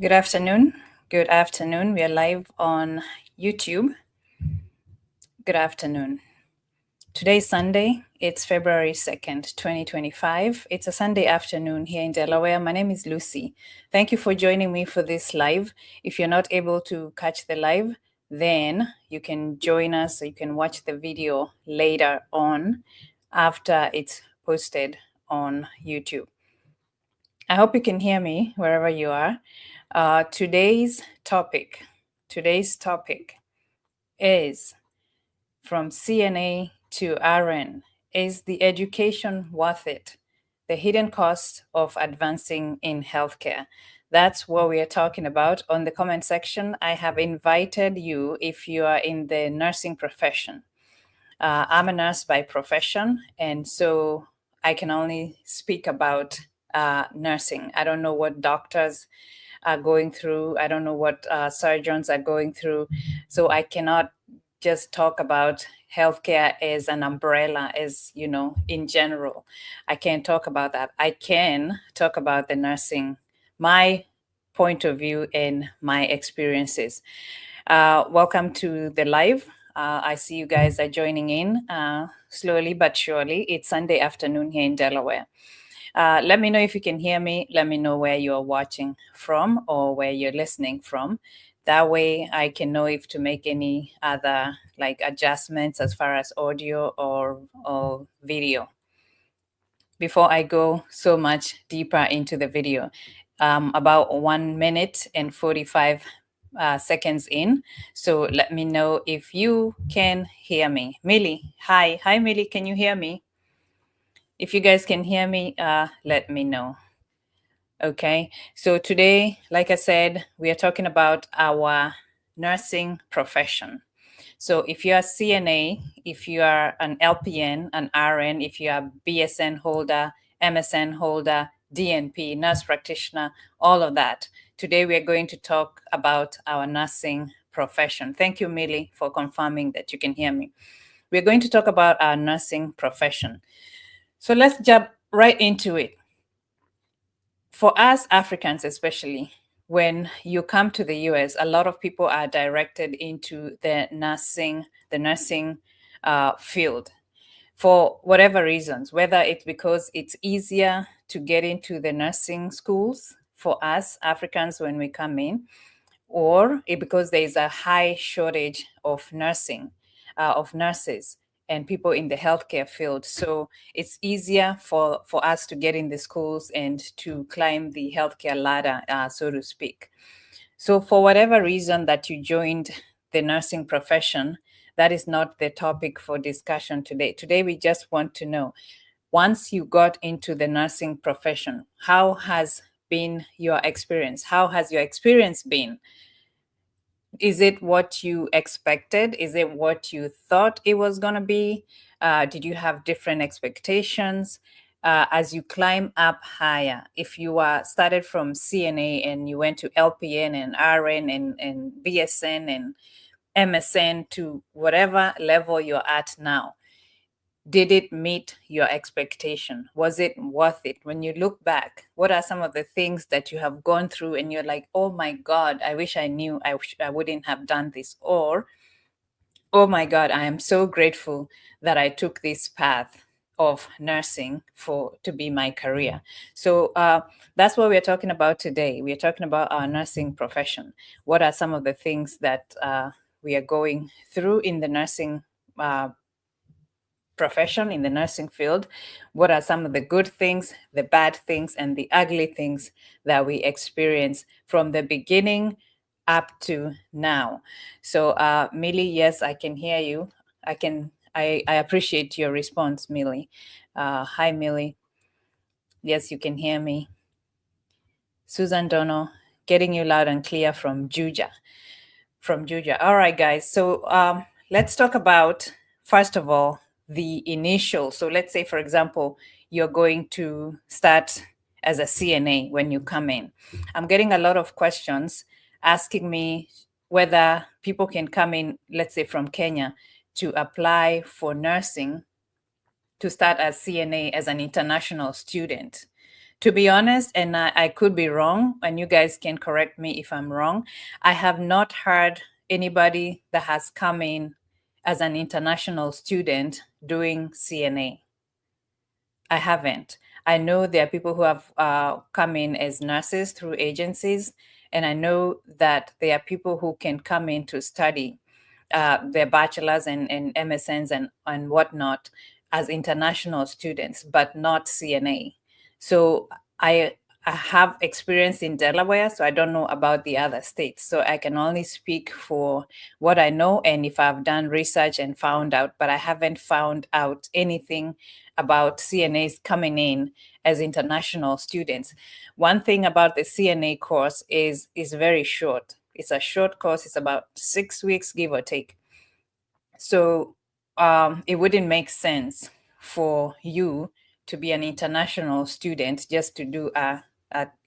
Good afternoon. Good afternoon. We are live on YouTube. Good afternoon. Today is Sunday. It's February 2nd, 2025. It's a Sunday afternoon here in Delaware. My name is Lucy. Thank you for joining me for this live. If you're not able to catch the live, then you can join us. You can watch the video later on after it's posted on YouTube. I hope you can hear me wherever you are. Today's topic is from CNA to RN. Is the education worth it? The hidden cost of advancing in healthcare. That's what we are talking about. On the comment section, I have invited you if you are in the nursing profession. I'm a nurse by profession, and so I can only speak about nursing. I don't know what doctors are going through. I don't know what surgeons are going through. So I cannot just talk about healthcare as an umbrella, as you know, in general. I can't talk about that. I can talk about the nursing, my point of view and my experiences. Welcome to the live. I see you guys are joining in slowly but surely. It's Sunday afternoon here in Delaware. Let me know if you can hear me. Let me know where you're watching from or where you're listening from. That way I can know if to make any other like adjustments as far as audio or video. Before I go so much deeper into the video, about 1 minute and 45 seconds in. So let me know if you can hear me. Millie, hi. Hi, Millie, can you hear me? If you guys can hear me, let me know. Okay, so today, like I said, we are talking about our nursing profession. So if you are CNA, if you are an LPN, an RN, if you are BSN holder, MSN holder, DNP, nurse practitioner, all of that. Today we are going to talk about our nursing profession. Thank you, Millie, for confirming that you can hear me. We're going to talk about our nursing profession. So let's jump right into it. For us Africans, especially, when you come to the US, a lot of people are directed into the nursing field for whatever reasons, whether it's because it's easier to get into the nursing schools for us Africans when we come in, or because there is a high shortage of nurses and people in the healthcare field. So it's easier for us to get in the schools and to climb the healthcare ladder, so to speak. So for whatever reason that you joined the nursing profession, that is not the topic for discussion today. Today, we just want to know, once you got into the nursing profession, how has been your experience? How has your experience been? Is it what you expected? Is it what you thought it was going to be? Did you have different expectations? As you climb up higher, if you started from CNA and you went to LPN and RN and BSN and MSN to whatever level you're at now, did it meet your expectation? Was it worth it? When you look back, what are some of the things that you have gone through and you're like, oh my God, I wish I knew I wouldn't have done this? Or, oh my God, I am so grateful that I took this path of nursing to be my career. So that's what we're talking about today. We're talking about our nursing profession. What are some of the things that we are going through in the nursing profession, in the nursing field? What are some of the good things, the bad things, and the ugly things that we experience from the beginning up to now? So Millie, yes, I can hear you. I appreciate your response, Millie. Hi, Millie. Yes, you can hear me. Susan Dono, getting you loud and clear from Juja. All right, guys. So let's talk about, first of all, the initial. So let's say, for example, you're going to start as a CNA when you come in. I'm getting a lot of questions asking me whether people can come in, let's say from Kenya, to apply for nursing to start as CNA as an international student, To be honest, and I could be wrong, and you guys can correct me if I'm wrong, I have not heard anybody that has come in as an international student doing CNA. I haven't. I know there are people who have come in as nurses through agencies, and I know that there are people who can come in to study their bachelors and MSNs and whatnot as international students, but not CNA. So I I have experience in Delaware, so I don't know about the other states. So I can only speak for what I know and if I've done research and found out, but I haven't found out anything about CNAs coming in as international students. One thing about the CNA course is very short. It's a short course. It's about 6 weeks, give or take. So it wouldn't make sense for you to be an international student just to do a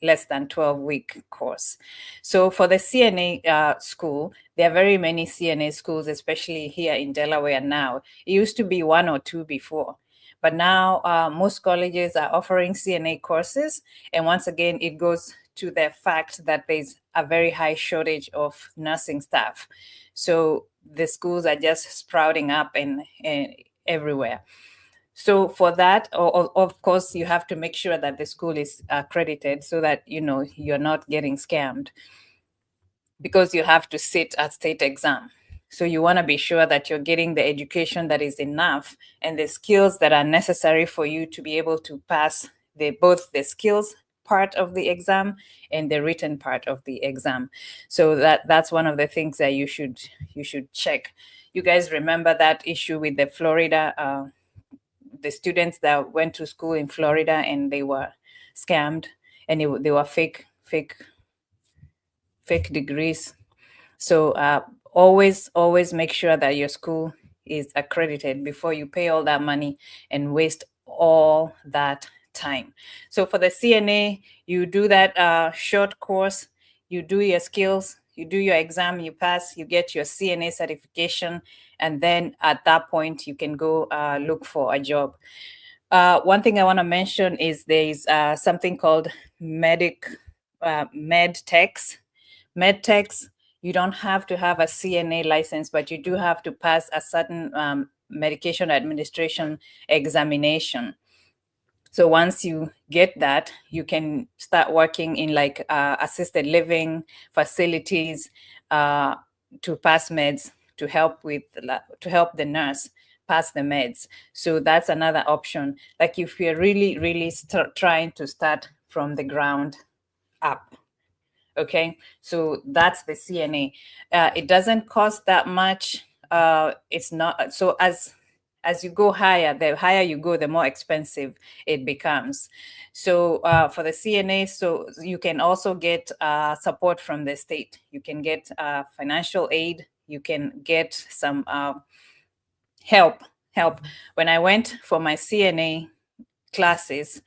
less than 12-week course. So for the CNA school, there are very many CNA schools, especially here in Delaware now. It used to be one or two before. But now most colleges are offering CNA courses. And once again, it goes to the fact that there's a very high shortage of nursing staff. So the schools are just sprouting up and everywhere. So for that, of course, you have to make sure that the school is accredited so that you're not getting scammed, because you have to sit a state exam. So you want to be sure that you're getting the education that is enough and the skills that are necessary for you to be able to pass both the skills part of the exam and the written part of the exam. So that's one of the things that you should check. You guys remember that issue with the students that went to school in Florida and they were scammed, and they were fake degrees. So always make sure that your school is accredited before you pay all that money and waste all that time. So for the CNA, you do that short course, you do your skills, you do your exam, you pass, you get your CNA certification, and then at that point you can go look for a job. One thing I want to mention is there's something called med techs. Medtechs, you don't have to have a CNA license, but you do have to pass a certain medication administration examination. So once you get that, you can start working in like assisted living facilities to pass meds to help the nurse pass the meds. So that's another option. Like if you're really trying to start from the ground up. Okay, so that's the CNA. It doesn't cost that much. It's not so as you go higher, the higher you go, the more expensive it becomes. So for the CNA, so you can also get support from the state. You can get financial aid. You can get some help. When I went for my CNA classes,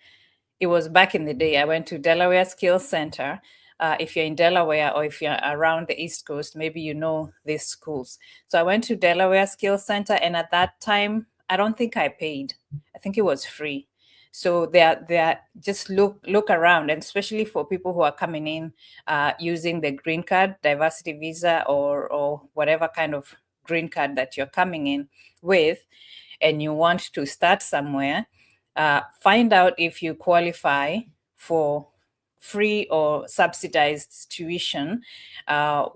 it was back in the day. I went to Delaware Skills Center. If you're in Delaware or if you're around the East Coast, maybe you know these schools. So I went to Delaware Skills Center, and at that time, I don't think I paid. I think it was free. So they are just look around, and especially for people who are coming in using the green card, diversity visa, or whatever kind of green card that you're coming in with, and you want to start somewhere. Find out if you qualify for free or subsidized tuition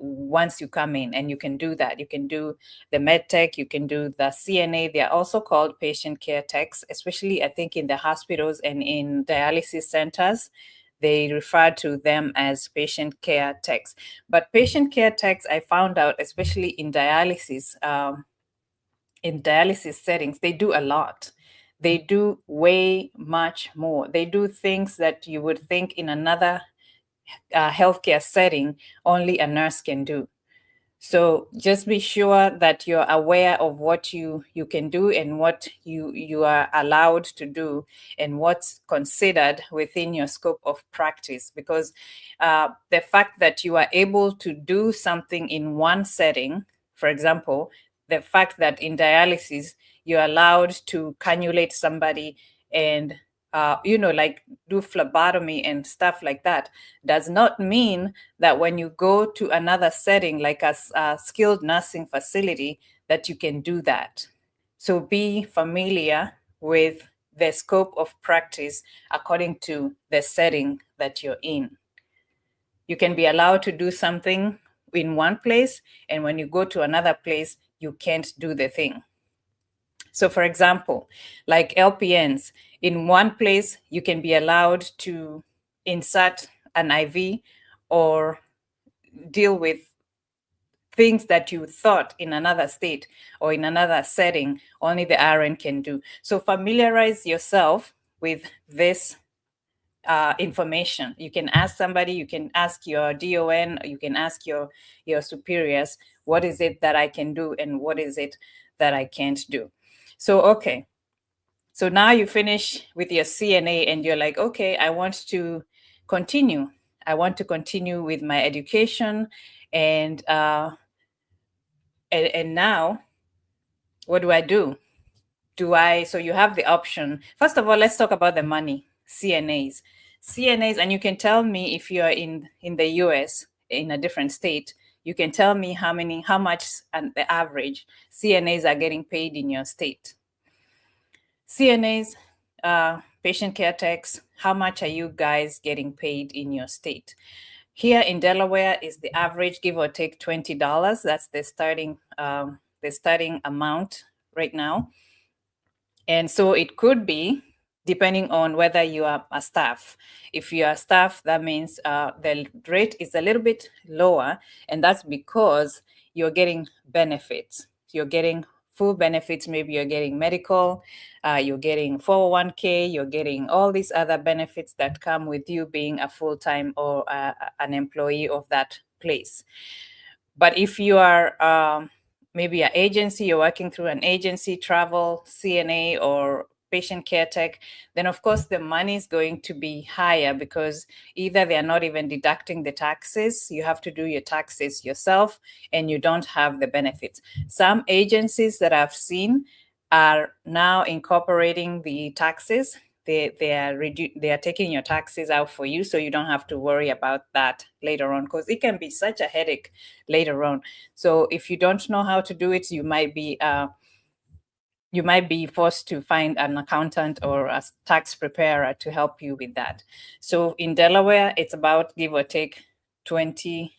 once you come in, and you can do that. You can do the medtech, you can do the CNA. They are also called patient care techs, especially I think in the hospitals and in dialysis centers. They refer to them as patient care techs. But patient care techs, I found out, especially in dialysis settings, they do a lot. They do way much more. They do things that you would think in another healthcare setting only a nurse can do. So just be sure that you're aware of what you can do and what you are allowed to do and what's considered within your scope of practice. Because the fact that you are able to do something in one setting, for example, the fact that in dialysis you're allowed to cannulate somebody and like do phlebotomy and stuff like that, does not mean that when you go to another setting, like a skilled nursing facility, that you can do that. So be familiar with the scope of practice according to the setting that you're in. You can be allowed to do something in one place, and when you go to another place, you can't do the thing. So, for example, like LPNs, in one place, you can be allowed to insert an IV or deal with things that you thought in another state or in another setting only the RN can do. So, familiarize yourself with this information. You can ask somebody, you can ask your DON, you can ask your superiors, what is it that I can do and what is it that I can't do. So, okay. So now you finish with your CNA and you're like, okay, I want to continue. I want to continue with my education. And now what do I do? So you have the option. First of all, let's talk about the money. CNAs, and you can tell me if you are in the US, in a different state, you can tell me how much and the average CNAs are getting paid in your state. CNAs, patient care techs, how much are you guys getting paid in your state? Here in Delaware is the average, give or take $20. That's the starting amount right now. And so it could be depending on whether you are a staff. If you are staff, that means the rate is a little bit lower, and that's because you're getting benefits. You're getting full benefits. Maybe you're getting medical, you're getting 401k, you're getting all these other benefits that come with you being a full-time or an employee of that place. But if you are maybe an agency, you're working through an agency, travel, CNA, or patient care tech, then of course the money is going to be higher because either they are not even deducting the taxes, you have to do your taxes yourself, and you don't have the benefits. Some agencies that I've seen are now incorporating the taxes. They are taking your taxes out for you, so you don't have to worry about that later on, because it can be such a headache later on. So if you don't know how to do it, you might be forced to find an accountant or a tax preparer to help you with that. So in Delaware, it's about give or take $20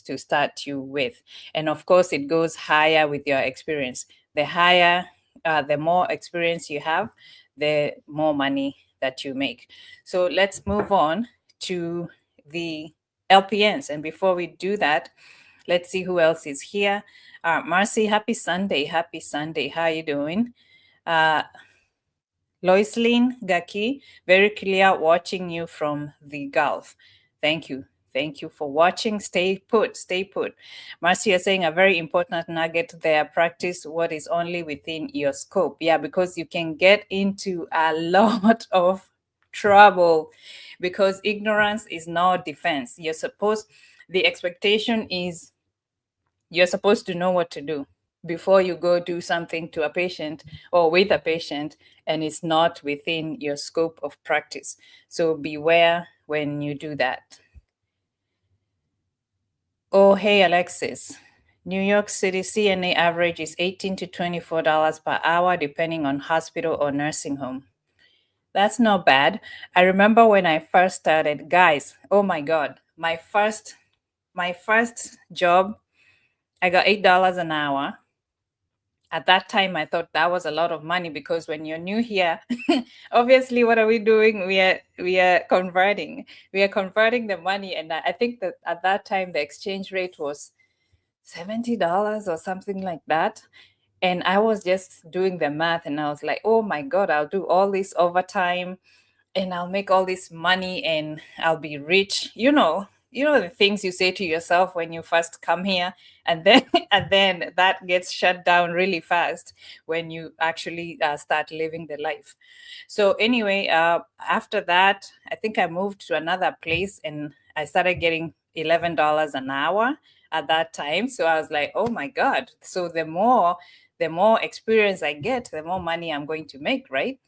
to start you with, and of course it goes higher with your experience. The more experience you have, the more money that you make. So let's move on to the LPNs. And before we do that, let's see who else is here. Marcy, happy Sunday. Happy Sunday. How are you doing? Loislin Gaki, very clear watching you from the Gulf. Thank you. Thank you for watching. Stay put. Stay put. Marcy, you're saying a very important nugget there. Practice what is only within your scope. Yeah, because you can get into a lot of trouble because ignorance is not defense. The expectation is you're supposed to know what to do before you go do something to a patient or with a patient and it's not within your scope of practice. So beware when you do that. Oh, hey, Alexis. New York City CNA average is $18 to $24 per hour, depending on hospital or nursing home. That's not bad. I remember when I first started, guys, oh my God, my first job, I got $8 an hour. At that time, I thought that was a lot of money because when you're new here, obviously, what are we doing? We are converting. We are converting the money, and I think that at that time the exchange rate was $70 or something like that. And I was just doing the math, and I was like, "Oh my God, I'll do all this overtime, and I'll make all this money, and I'll be rich." The things you say to yourself when you first come here, and then and then that gets shut down really fast when you actually start living the life. So anyway, after that, I think I moved to another place, and I started getting $11 an hour at that time. So I was like, oh my God. So the more experience I get, the more money I'm going to make, right?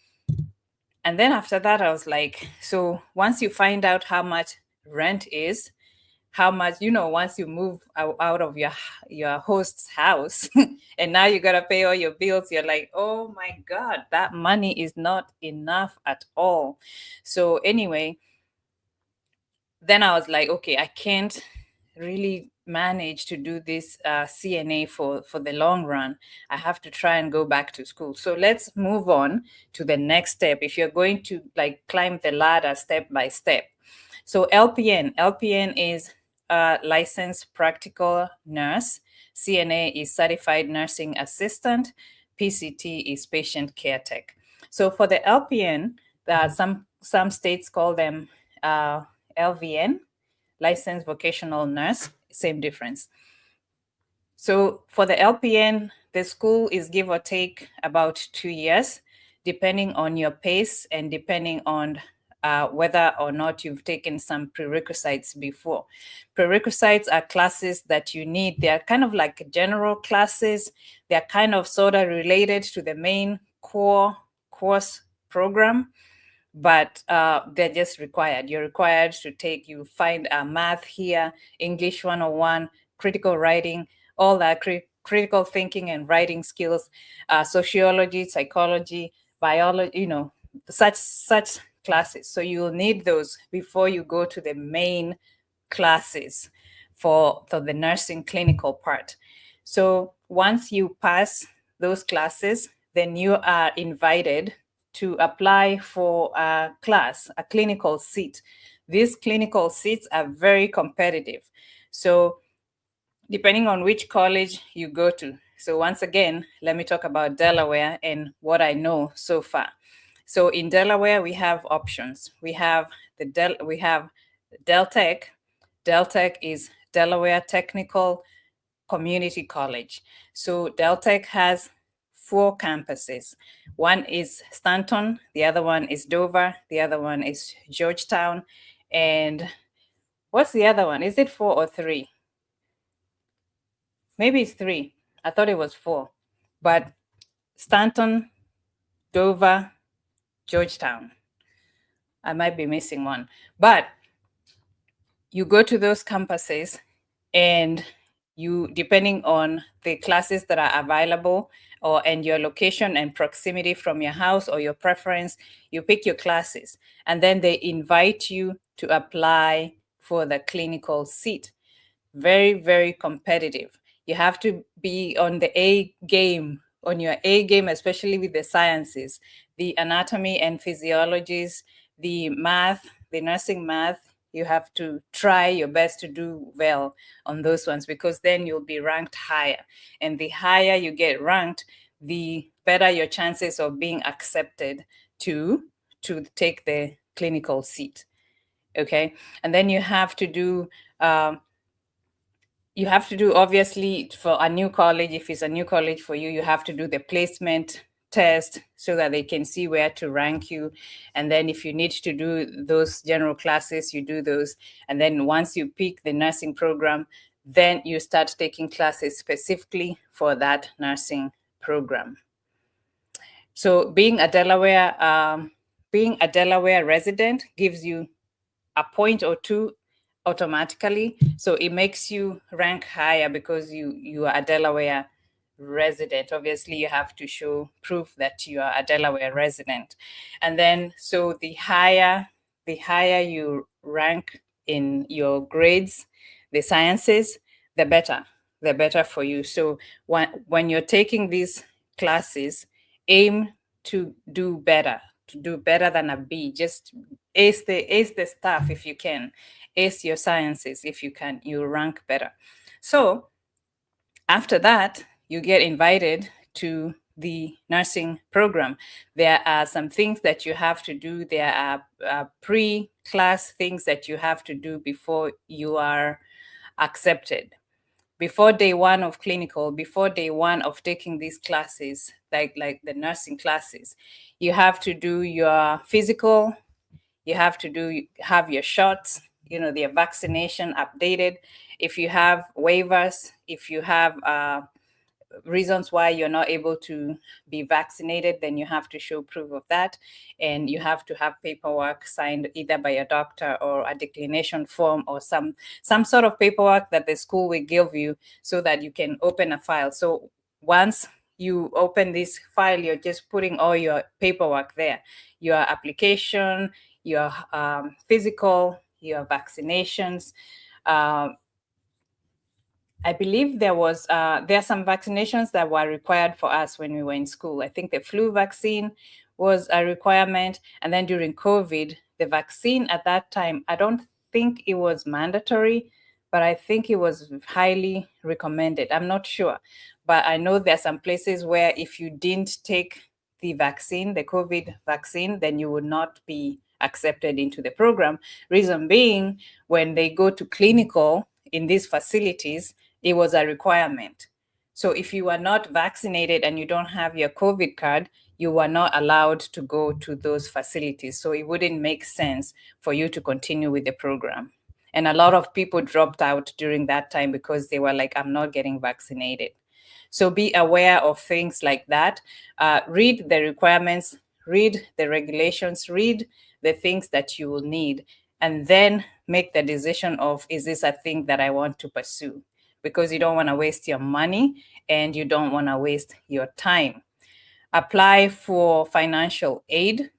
And then after that, I was like, so once you find out how much rent is, how much, once you move out of your host's house and now you got to pay all your bills, you're like, oh my God, that money is not enough at all. So anyway, then I was like, okay, I can't really manage to do this CNA for the long run. I have to try and go back to school. So let's move on to the next step. If you're going to like climb the ladder step by step. So LPN is a licensed practical nurse. CNA is certified nursing assistant. PCT is patient care tech. So for the LPN, some states call them LVN, licensed vocational nurse, same difference. So for the LPN, the school is give or take about 2 years, depending on your pace and depending on whether or not you've taken some prerequisites before. Prerequisites are classes that you need. They are kind of like general classes. They're kind of sort of related to the main core course program, but they're just required. You're required to take, you find math here, English 101, critical writing, all that critical thinking and writing skills, sociology, psychology, biology, such classes. So you'll need those before you go to the main classes for the nursing clinical part. So once you pass those classes, then you are invited to apply for a class, a clinical seat. These clinical seats are very competitive. So depending on which college you go to. So once again, let me talk about Delaware and what I know so far. So in Delaware, we have options. We have Deltech. Deltech is Delaware Technical Community College. So Deltech has 4 campuses. One is Stanton, the other one is Dover, the other one is Georgetown, and what's the other one? Is it 4 or 3? Maybe it's 3. I thought it was 4. But Stanton, Dover, Georgetown. I might be missing one. But you go to those campuses and you, depending on the classes that are available and your location and proximity from your house or your preference, you pick your classes and then they invite you to apply for the clinical seat. Very, very competitive. You have to be on the A game, on your A game, especially with the sciences, the anatomy and physiologies, the math, the nursing math. You have to try your best to do well on those ones because then you'll be ranked higher. And the higher you get ranked, the better your chances of being accepted to take the clinical seat. Okay. And then you have to do, obviously, for a new college, if it's a new college for you, you have to do the placement test so that they can see where to rank you. And then if you need to do those general classes, you do those. And then once you pick the nursing program, then you start taking classes specifically for that nursing program. So being a Delaware resident gives you a point or two automatically. So it makes you rank higher because you are a Delaware resident. Obviously, you have to show proof that you are a Delaware resident. And then so the higher you rank in your grades, the sciences, the better for you. So when you're taking these classes, aim to do better than a B. Just ace the stuff if you can, ace your sciences if you can, you rank better. So after that, you get invited to the nursing program. There are some things that you have to do. There are pre-class things that you have to do before you are accepted. Before day one of clinical, before day one of taking these classes, like the nursing classes, you have to do your physical, you have to have your shots, their vaccination updated. If you have waivers, if you have reasons why you're not able to be vaccinated, then you have to show proof of that. And you have to have paperwork signed either by a doctor or a declination form or some sort of paperwork that the school will give you so that you can open a file. So once you open this file, you're just putting all your paperwork there, your application, your physical, your vaccinations. I believe there are some vaccinations that were required for us when we were in school. I think the flu vaccine was a requirement, and then during COVID, the vaccine at that time, I don't think it was mandatory, but I think it was highly recommended. I'm not sure, but I know there are some places where if you didn't take the vaccine, the COVID vaccine, then you would not be accepted into the program. Reason being, when they go to clinical in these facilities, it was a requirement. So if you are not vaccinated and you don't have your COVID card, you were not allowed to go to those facilities. So it wouldn't make sense for you to continue with the program. And a lot of people dropped out during that time because they were like, I'm not getting vaccinated. So be aware of things like that. Read the requirements, read the regulations, read the things that you will need, and then make the decision of, is this a thing that I want to pursue? Because you don't want to waste your money and you don't want to waste your time. Apply for financial aid.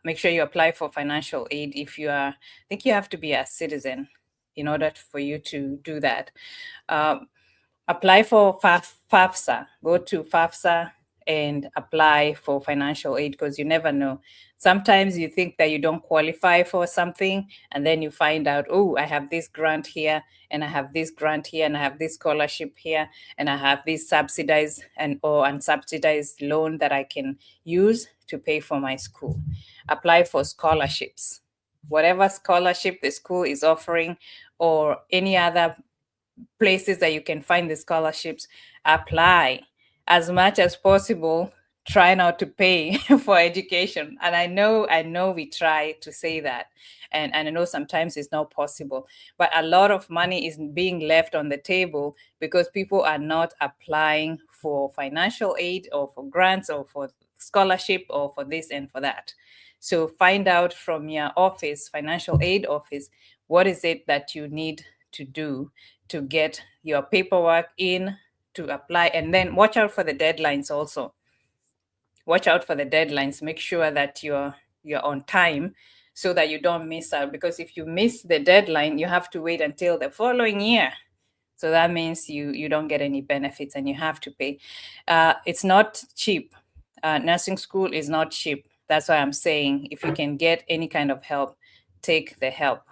Make sure you apply for financial aid if you are, I think you have to be a citizen in order for you to do that. Apply for FAFSA. Go to FAFSA and apply for financial aid, because you never know. Sometimes you think that you don't qualify for something, and then you find out, oh, I have this grant here, and I have this grant here, and I have this scholarship here, and I have this subsidized or unsubsidized loan that I can use to pay for my school. Apply for scholarships. Whatever scholarship the school is offering, or any other places that you can find the scholarships, apply as much as possible. Try not to pay for education. And I know we try to say that, and I know sometimes it's not possible, but a lot of money is being left on the table because people are not applying for financial aid or for grants or for scholarship or for this and for that. So find out from your office, financial aid office, what is it that you need to do to get your paperwork in to apply. And then watch out for the deadlines also. Watch out for the deadlines. Make sure that you're on time so that you don't miss out. Because if you miss the deadline, you have to wait until the following year. So that means you don't get any benefits and you have to pay. It's not cheap. Nursing school is not cheap. That's why I'm saying if you can get any kind of help, take the help.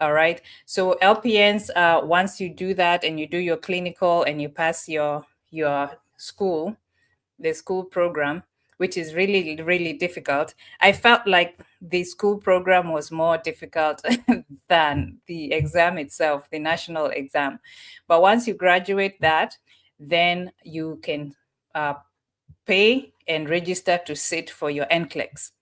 All right. So LPNs, once you do that and you do your clinical and you pass your school, the school program, which is really, really difficult. I felt like the school program was more difficult than the exam itself, the national exam. But once you graduate that, then you can pay and register to sit for your NCLEX.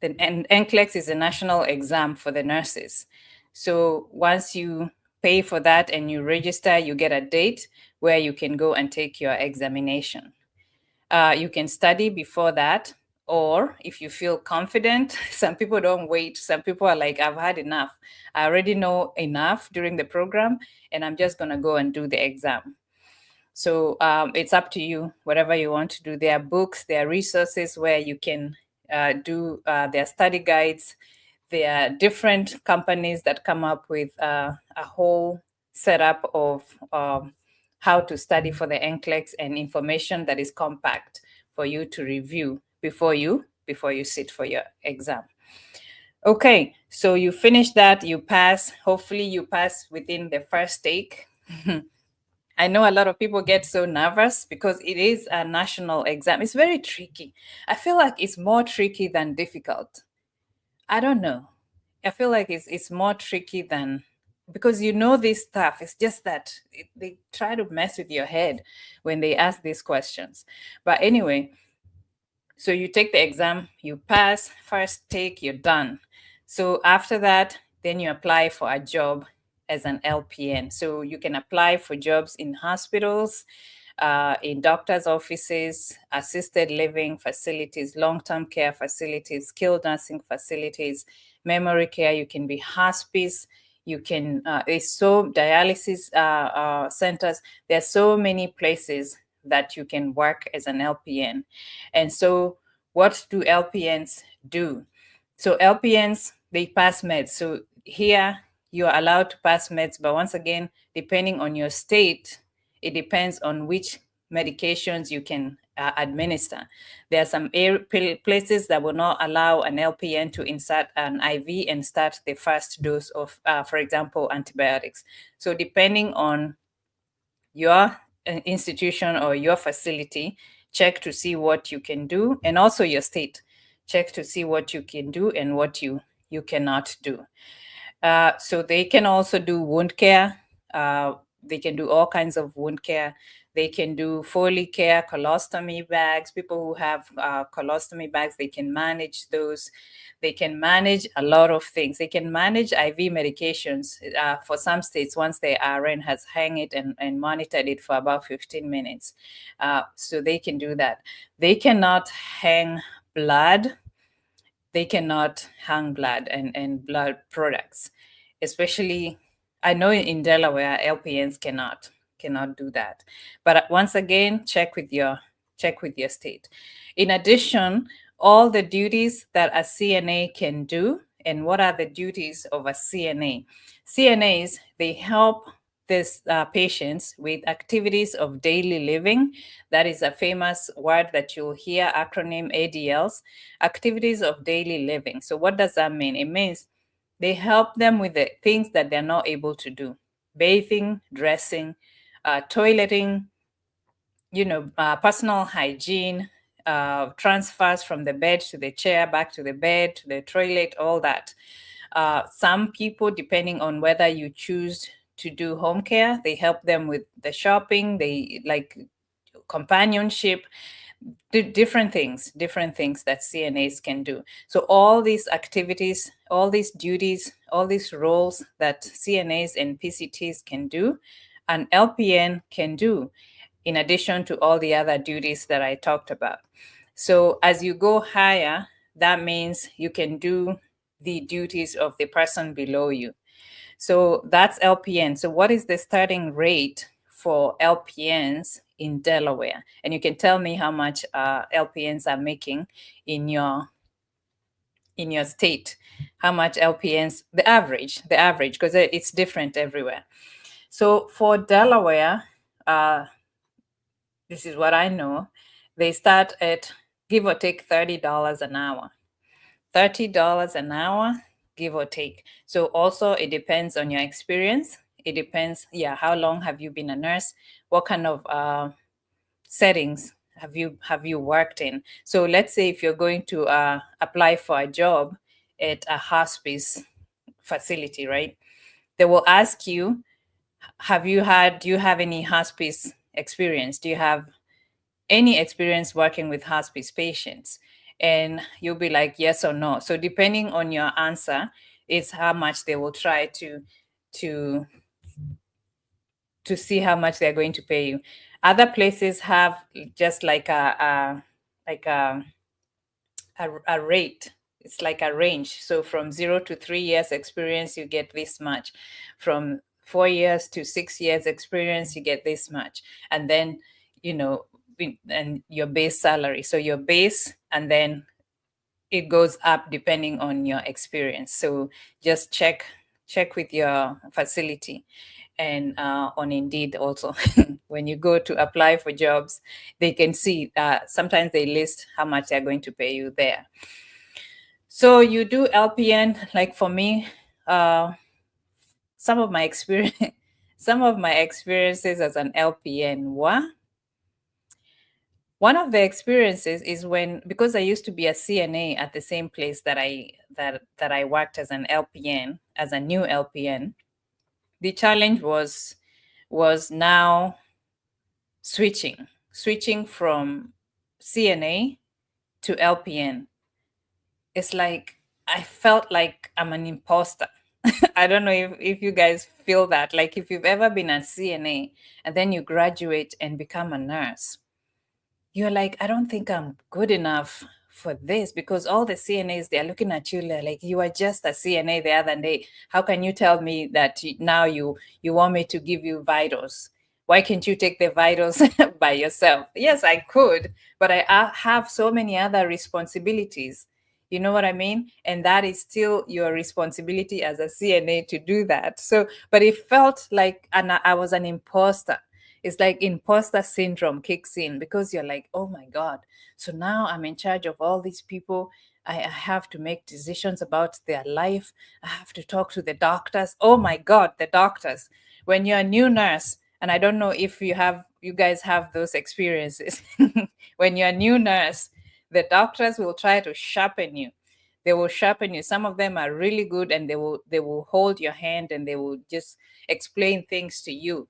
The NCLEX is a national exam for the nurses. So once you pay for that and you register, you get a date where you can go and take your examination. You can study before that, or if you feel confident, some people don't wait. Some people are like, I've had enough. I already know enough during the program, and I'm just going to go and do the exam. So it's up to you, whatever you want to do. There are books, there are resources where you can do their study guides. There are different companies that come up with a whole setup of how to study for the NCLEX and information that is compact for you to review before you sit for your exam. Okay, so you finish that, you pass. Hopefully you pass within the first take. I know a lot of people get so nervous because it is a national exam. It's very tricky. I feel like it's more tricky than difficult. I don't know. I feel like it's more tricky than, because you know this stuff. It's just that they try to mess with your head when they ask these questions. But anyway, so you take the exam, you pass, first take, you're done. So after that, then you apply for a job as an LPN. So you can apply for jobs in hospitals, in doctors' offices, assisted living facilities, long-term care facilities, skilled nursing facilities, memory care. You can be hospice. You can, it's so dialysis centers. There's so many places that you can work as an LPN. And so what do LPNs do? So LPNs, they pass meds. So here you are allowed to pass meds, but once again, depending on your state, it depends on which medications you can administer. There are some places that will not allow an LPN to insert an IV and start the first dose of, for example, antibiotics. So depending on your institution or your facility, check to see what you can do, and also your state, check to see what you can do and what you cannot do. So they can also do wound care. They can do all kinds of wound care. They can do Foley care, colostomy bags. People who have colostomy bags, they can manage those. They can manage a lot of things. They can manage IV medications. For some states, once the RN has hung it and monitored it for about 15 minutes. So they can do that. They cannot hang blood. They cannot hang blood and blood products, especially I know in Delaware LPNs cannot do that. But once again, check with your state. In addition, all the duties that a CNA can do, and what are the duties of a CNA? CNAs, they help these patients with activities of daily living. That is a famous word that you'll hear, acronym ADLs, activities of daily living. So what does that mean? It means they help them with the things that they're not able to do: bathing, dressing, toileting, personal hygiene, transfers from the bed to the chair, back to the bed, to the toilet, all that. Some people, depending on whether you choose to do home care, they help them with the shopping, they like companionship, different things that CNAs can do. So all these activities, all these duties, all these roles that CNAs and PCTs can do, an LPN can do, in addition to all the other duties that I talked about. So as you go higher, that means you can do the duties of the person below you. So that's LPN. So what is the starting rate for LPNs in Delaware? And you can tell me how much LPNs are making in your state, how much LPNs, the average, because it's different everywhere. So for Delaware, this is what I know. They start at give or take $30 an hour. $30 an hour, give or take. So also it depends on your experience. It depends, yeah, how long have you been a nurse? What kind of settings have you worked in? So let's say if you're going to apply for a job at a hospice facility, right? They will ask you, do you have any hospice experience? Do you have any experience working with hospice patients? And you'll be like yes or no. So depending on your answer is how much they will try to see how much they're going to pay you. Other places have just like a rate. It's like a range. So from 0 to 3 years experience, you get this much. From 4 years to 6 years experience, you get this much. And then, and your base salary. So your base, and then it goes up depending on your experience. So just check with your facility, and on Indeed also. When you go to apply for jobs, they can see sometimes they list how much they're going to pay you there. So you do LPN, like for me, some of my experience, some of my experiences as an LPN were. One of the experiences is because I used to be a CNA at the same place that I worked as an LPN, as a new LPN. The challenge was now switching from CNA to LPN. It's like I felt like I'm an imposter. I don't know if you guys feel that. Like if you've ever been a CNA and then you graduate and become a nurse, you're like, I don't think I'm good enough for this, because all the CNAs, they're looking at you like, you are just a CNA the other day. How can you tell me that now you want me to give you vitals? Why can't you take the vitals by yourself? Yes, I could, but I have so many other responsibilities. You know what I mean? And that is still your responsibility as a CNA to do that. So, but it felt like I was an imposter. It's like imposter syndrome kicks in, because you're like, oh my God. So now I'm in charge of all these people. I have to make decisions about their life. I have to talk to the doctors. Oh my God, the doctors. When you're a new nurse, and I don't know if you guys have those experiences. When you're a new nurse, the doctors will try to sharpen you. They will sharpen you. Some of them are really good, and they will hold your hand, and they will just explain things to you.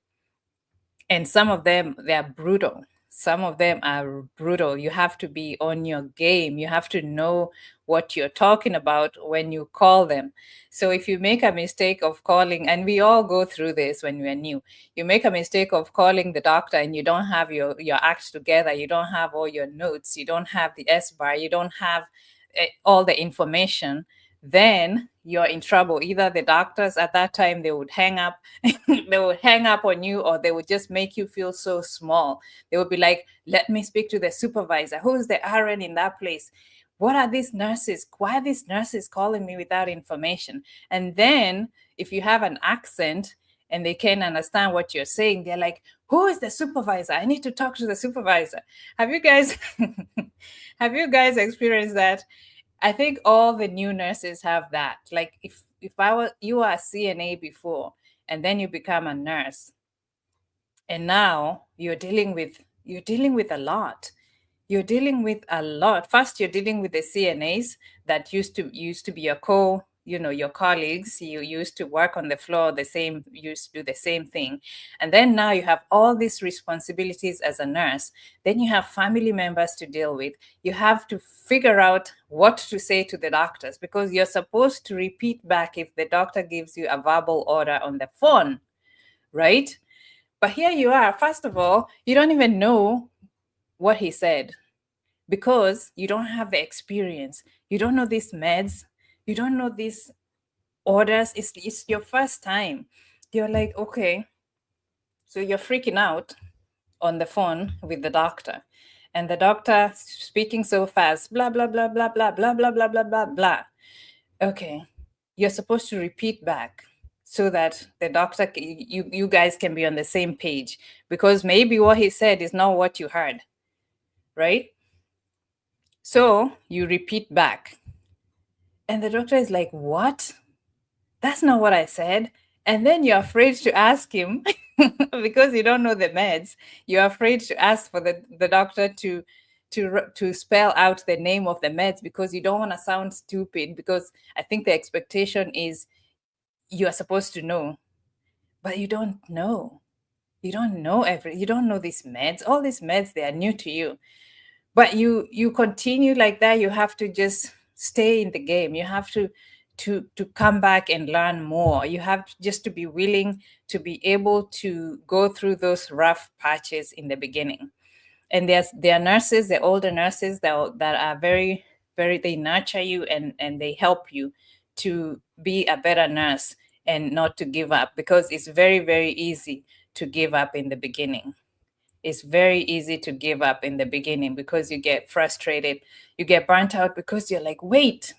And some of them, they are brutal. Some of them are brutal. You have to be on your game. You have to know what you're talking about when you call them. So if you make a mistake of calling, and we all go through this when we're new, you make a mistake of calling the doctor and you don't have your act together, you don't have all your notes, you don't have the S bar, you don't have all the information, then you're in trouble. Either the doctors at that time, they would hang up, they would hang up on you, or they would just make you feel so small. They would be like, let me speak to the supervisor. Who's the RN in that place? What are these nurses? Why are these nurses calling me without information? And then if you have an accent and they can't understand what you're saying, they're like, who is the supervisor? I need to talk to the supervisor. Have you guys have you guys experienced that? I think all the new nurses have that. Like if I was you were a CNA before, and then you become a nurse, and now you're dealing with a lot. You're dealing with a lot. First, you're dealing with the CNAs that used to be your colleagues. You used to work on the floor the same, used to do the same thing. And then now you have all these responsibilities as a nurse. Then you have family members to deal with. You have to figure out what to say to the doctors, because you're supposed to repeat back if the doctor gives you a verbal order on the phone, right? But here you are. First of all, you don't even know what he said, because you don't have the experience. You don't know these meds. You don't know these orders. It's your first time. You're like, okay. So you're freaking out on the phone with the doctor. And the doctor speaking so fast, blah, blah, blah, blah, blah, blah, blah, blah, blah, blah, blah. Okay. You're supposed to repeat back so that the doctor, you guys can be on the same page, because maybe what he said is not what you heard, right? So you repeat back. And the doctor is like, what? That's not what I said. And then you're afraid to ask him because you don't know the meds. You're afraid to ask for the doctor to spell out the name of the meds, because you don't want to sound stupid, because I think the expectation is you are supposed to know, but you don't know. You don't know these meds. All these meds, they are new to you. But you continue like that. You have to just stay in the game. You have to come back and learn more. You have just to be willing to be able to go through those rough patches in the beginning. And there are nurses, the older nurses that are very, very, they nurture you, and they help you to be a better nurse and not to give up, because it's very, very easy to give up in the beginning. It's very easy to give up in the beginning, because you get frustrated, you get burnt out, because you're like, wait,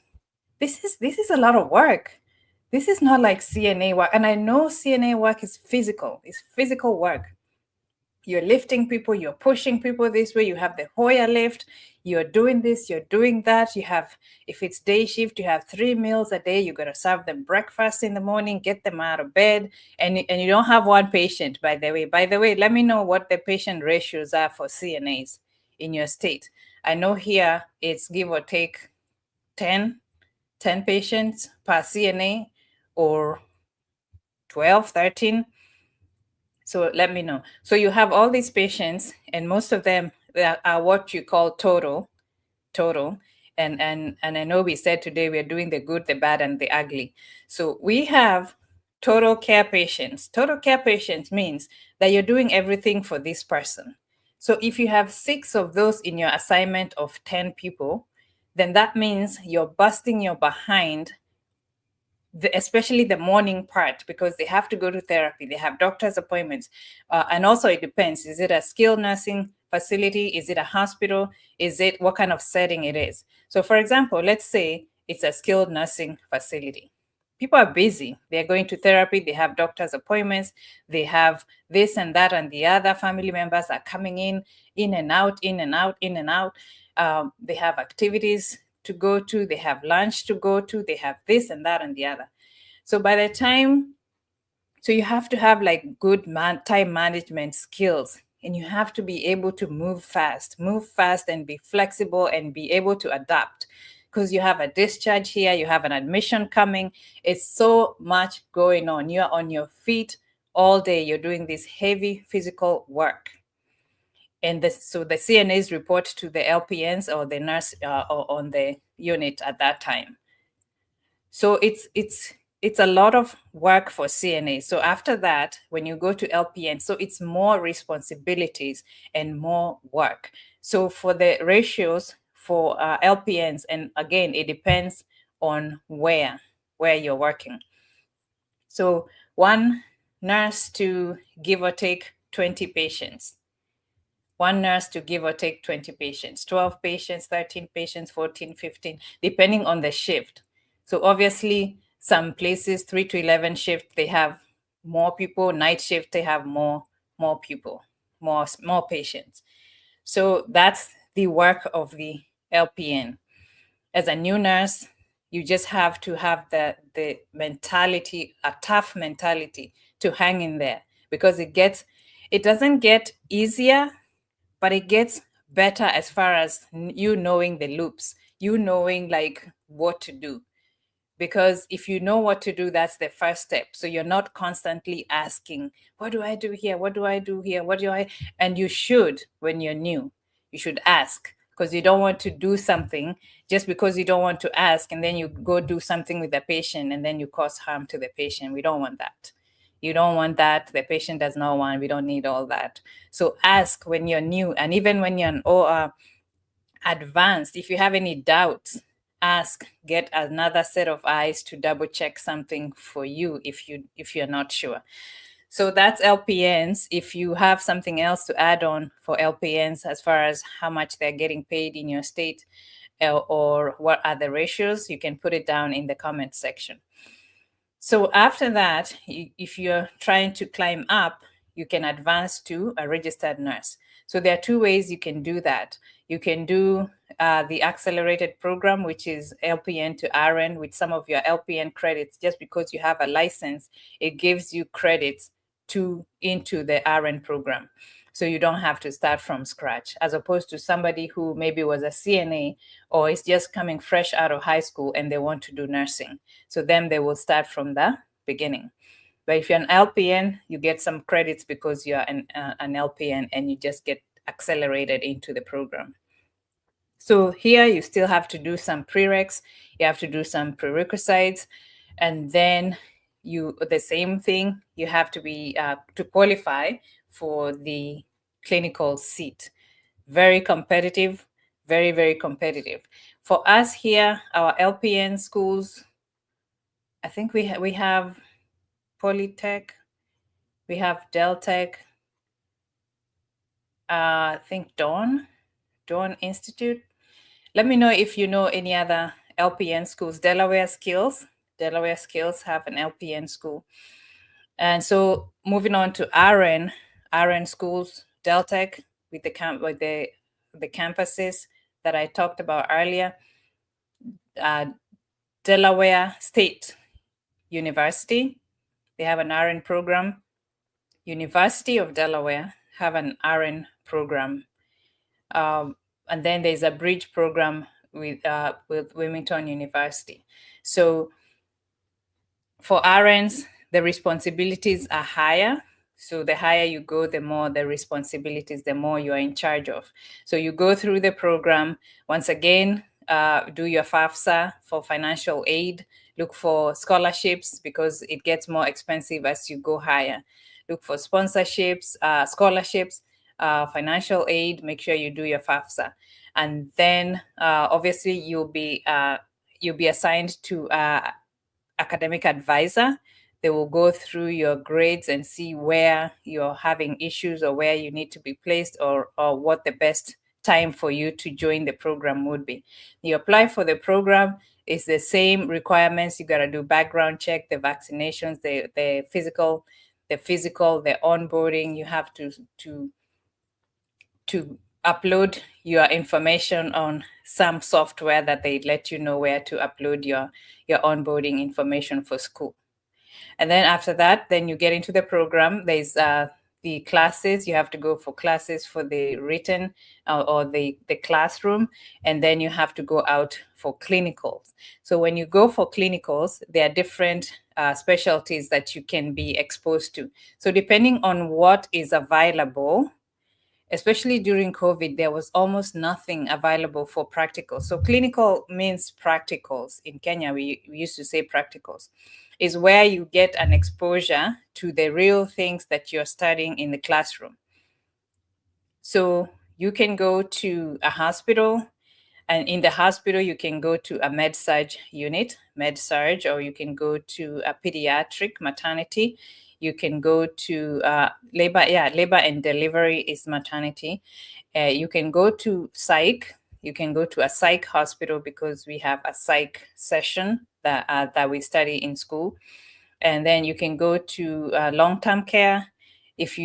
this is a lot of work. This is not like CNA work. And I know CNA work is physical. It's physical work. You're lifting people, you're pushing people this way, you have the Hoya lift, you're doing this, you're doing that. You have, if it's day shift, you have 3 meals a day. You got to serve them breakfast in the morning, get them out of bed. And you don't have one patient, by the way. By the way, let me know what the patient ratios are for CNAs in your state. I know here it's give or take 10, 10 patients per CNA, or 12, 13. So let me know. So you have all these patients, and most of them are what you call total. And I know we said today we're doing the good, the bad, and the ugly. So we have total care patients. Total care patients means that you're doing everything for this person. So if you have 6 of those in your assignment of 10 people, then that means you're busting your behind, especially the morning part, because they have to go to therapy, they have doctor's appointments, and also it depends, is it a skilled nursing facility, is it a hospital, is it what kind of setting it is. So for example, let's say it's a skilled nursing facility. People are busy, they're going to therapy, they have doctor's appointments, they have this and that and the other, family members are coming in and out, in and out, in and out. They have activities to go to, they have lunch to go to, they have this and that and the other. So by the time, so you have to have like good time management skills, and you have to be able to move fast and be flexible and be able to adapt, because you have a discharge here, you have an admission coming. It's so much going on. You're on your feet all day. You're doing this heavy physical work. And so the CNAs report to the LPNs or the nurse on the unit at that time. So it's a lot of work for CNA. So after that, when you go to LPN, so it's more responsibilities and more work. So for the ratios for LPNs, and again, it depends on where you're working. So one nurse to give or take 20 patients. One nurse to give or take 20 patients, 12 patients, 13 patients, 14, 15, depending on the shift. So obviously, some places 3 to 11 shift, they have more people. Night shift, they have more people, more patients. So that's the work of the LPN. As a new nurse, you just have to have the mentality, a tough mentality, to hang in there, because it doesn't get easier, but it gets better as far as you knowing the loops, you knowing like what to do. Because if you know what to do, that's the first step. So you're not constantly asking, what do I do here? What do I do here? What do I? And you should, when you're new, you should ask, because you don't want to do something just because you don't want to ask, and then you go do something with the patient and then you cause harm to the patient. We don't want that. You don't want that. The patient does not want. We don't need all that. So ask when you're new, and even when you're an OR advanced, if you have any doubts, ask. Get another set of eyes to double check something for you if you're not sure. So that's LPNs. If you have something else to add on for LPNs as far as how much they're getting paid in your state, or what are the ratios, you can put it down in the comment section. So after that, if you're trying to climb up, you can advance to a registered nurse. So there are 2 ways you can do that. You can do the accelerated program, which is LPN to RN, with some of your LPN credits. Just because you have a license, it gives you credits into the RN program. So you don't have to start from scratch, as opposed to somebody who maybe was a CNA or is just coming fresh out of high school and they want to do nursing. So then they will start from the beginning. But if you're an LPN, you get some credits because you're an LPN, and you just get accelerated into the program. So here you still have to do some prereqs, you have to do some prerequisites, and then the same thing, you have to be to qualify for the clinical seat. Very competitive, very, very competitive. For us here, our LPN schools, I think we have Polytech, we have Deltech, I think Dawn Institute. Let me know if you know any other LPN schools. Delaware Skills have an LPN school. And so moving on to RN schools, Deltech with the campuses that I talked about earlier, Delaware State University, they have an RN program. University of Delaware have an RN program. And then there's a bridge program with Wilmington University. So for RNs, the responsibilities are higher. So the higher you go, the more the responsibilities, the more you are in charge of. So you go through the program. Once again, do your FAFSA for financial aid. Look for scholarships because it gets more expensive as you go higher. Look for sponsorships, scholarships, financial aid. Make sure you do your FAFSA, and then obviously you'll be assigned to academic advisor. They will go through your grades and see where you're having issues or where you need to be placed, or what the best time for you to join the program would be. You apply for the program, it's the same requirements. You got to do background check, the vaccinations, the physical, the onboarding. You have to upload your information on some software that they let you know where to upload your onboarding information for school. And then after that, then you get into the program. There's the classes. You have to go for classes for the written or the classroom. And then you have to go out for clinicals. So when you go for clinicals, there are different specialties that you can be exposed to. So depending on what is available, especially during COVID, there was almost nothing available for practicals. So clinical means practicals. In Kenya, we used to say practicals, is where you get an exposure to the real things that you're studying in the classroom. So you can go to a hospital, and in the hospital, you can go to a med-surg unit, med-surg, or you can go to a pediatric maternity. You can go to labor and delivery is maternity. You can go to psych. You can go to a psych hospital because we have a psych session that we study in school. And then you can go to long-term care. If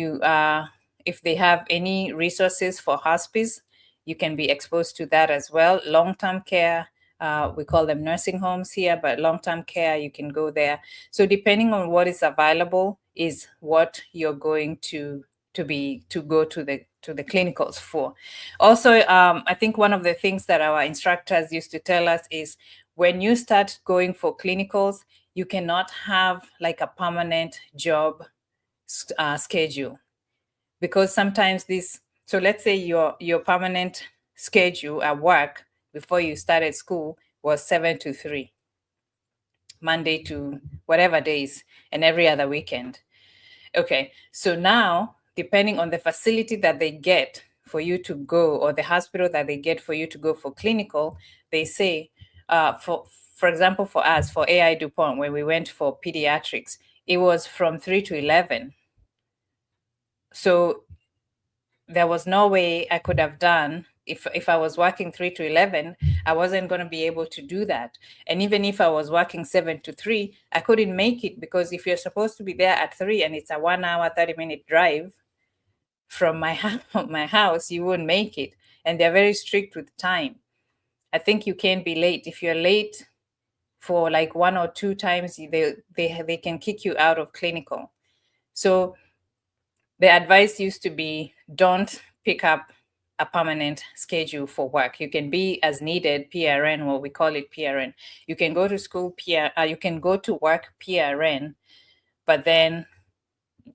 they have any resources for hospice, you can be exposed to that as well. Long-term care, we call them nursing homes here, but long-term care, you can go there. So depending on what is available is what you're going to go to the clinicals for. Also, I think one of the things that our instructors used to tell us is when you start going for clinicals, you cannot have like a permanent job schedule, because sometimes so let's say your permanent schedule at work before you started school was 7 to 3, Monday to whatever days, and every other weekend. Okay, so now depending on the facility that they get for you to go, or the hospital that they get for you to go for clinical, they say, for example, for us, for AI DuPont, when we went for pediatrics, it was from 3 to 11. So there was no way I could have done, if I was working 3 to 11, I wasn't going to be able to do that. And even if I was working 7 to 3, I couldn't make it, because if you're supposed to be there at 3 and it's a 1 hour, 30-minute drive from my house, you wouldn't make it. And they're very strict with time. I think you can't be late. If you're late for like 1 or 2 times, they can kick you out of clinical. So the advice used to be, don't pick up a permanent schedule for work. You can be as needed, PRN, what we call it PRN. You can go to school you can go to work PRN, but then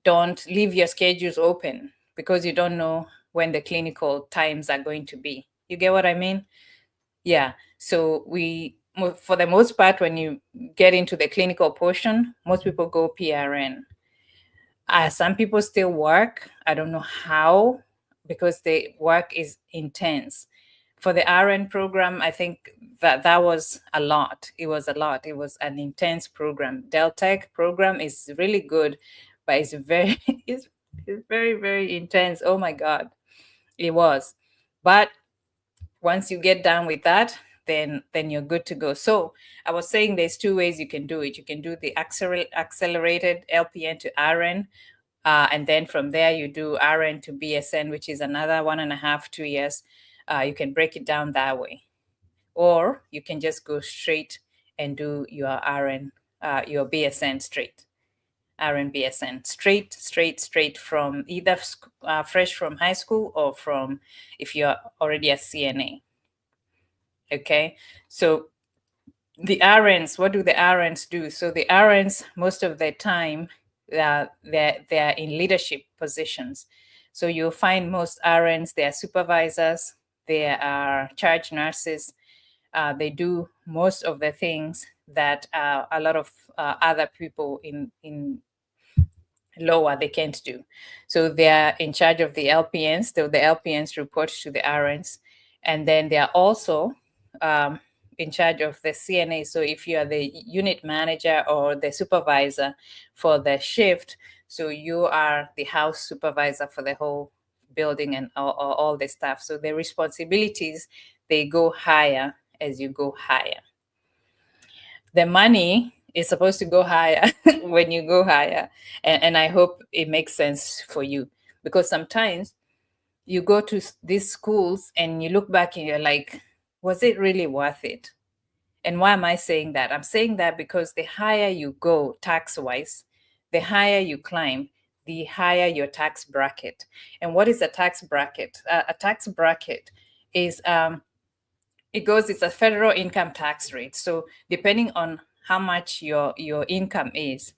don't leave your schedules open, because you don't know when the clinical times are going to be. You get what I mean? Yeah. So for the most part, when you get into the clinical portion, most people go PRN. Some people still work. I don't know how, because the work is intense. For the RN program, I think that was a lot. It was a lot. It was an intense program. Deltec program is really good, but it's very it's very, very intense. Oh my God, it was. But once you get done with that, then you're good to go. So I was saying there's 2 ways you can do it. You can do the accelerated LPN to RN, and then from there you do RN to BSN, which is another 1.5, 2 years. You can break it down that way, or you can just go straight and do your RN, your BSN straight. RN BSN straight from either fresh from high school, or from if you're already a CNA. Okay, so the RNs, what do the RNs do? So the RNs, most of the time, they're in leadership positions. So you'll find most RNs, they are supervisors, they are charge nurses, They do most of the things that a lot of other people in lower they can't do. So they are in charge of the LPNs. The LPNs report to the RNs, and then they are also um, in charge of the CNA. So if you are the unit manager or the supervisor for the shift, so you are the house supervisor for the whole building and all the staff. So the responsibilities, they go higher as you go higher. The money is supposed to go higher when you go higher. And I hope it makes sense for you, because sometimes you go to these schools and you look back and you're like, was it really worth it? And why am I saying that? I'm saying that because the higher you go tax wise, the higher you climb, the higher your tax bracket. And what is a tax bracket? A tax bracket is it's a federal income tax rate. So depending on how much your income is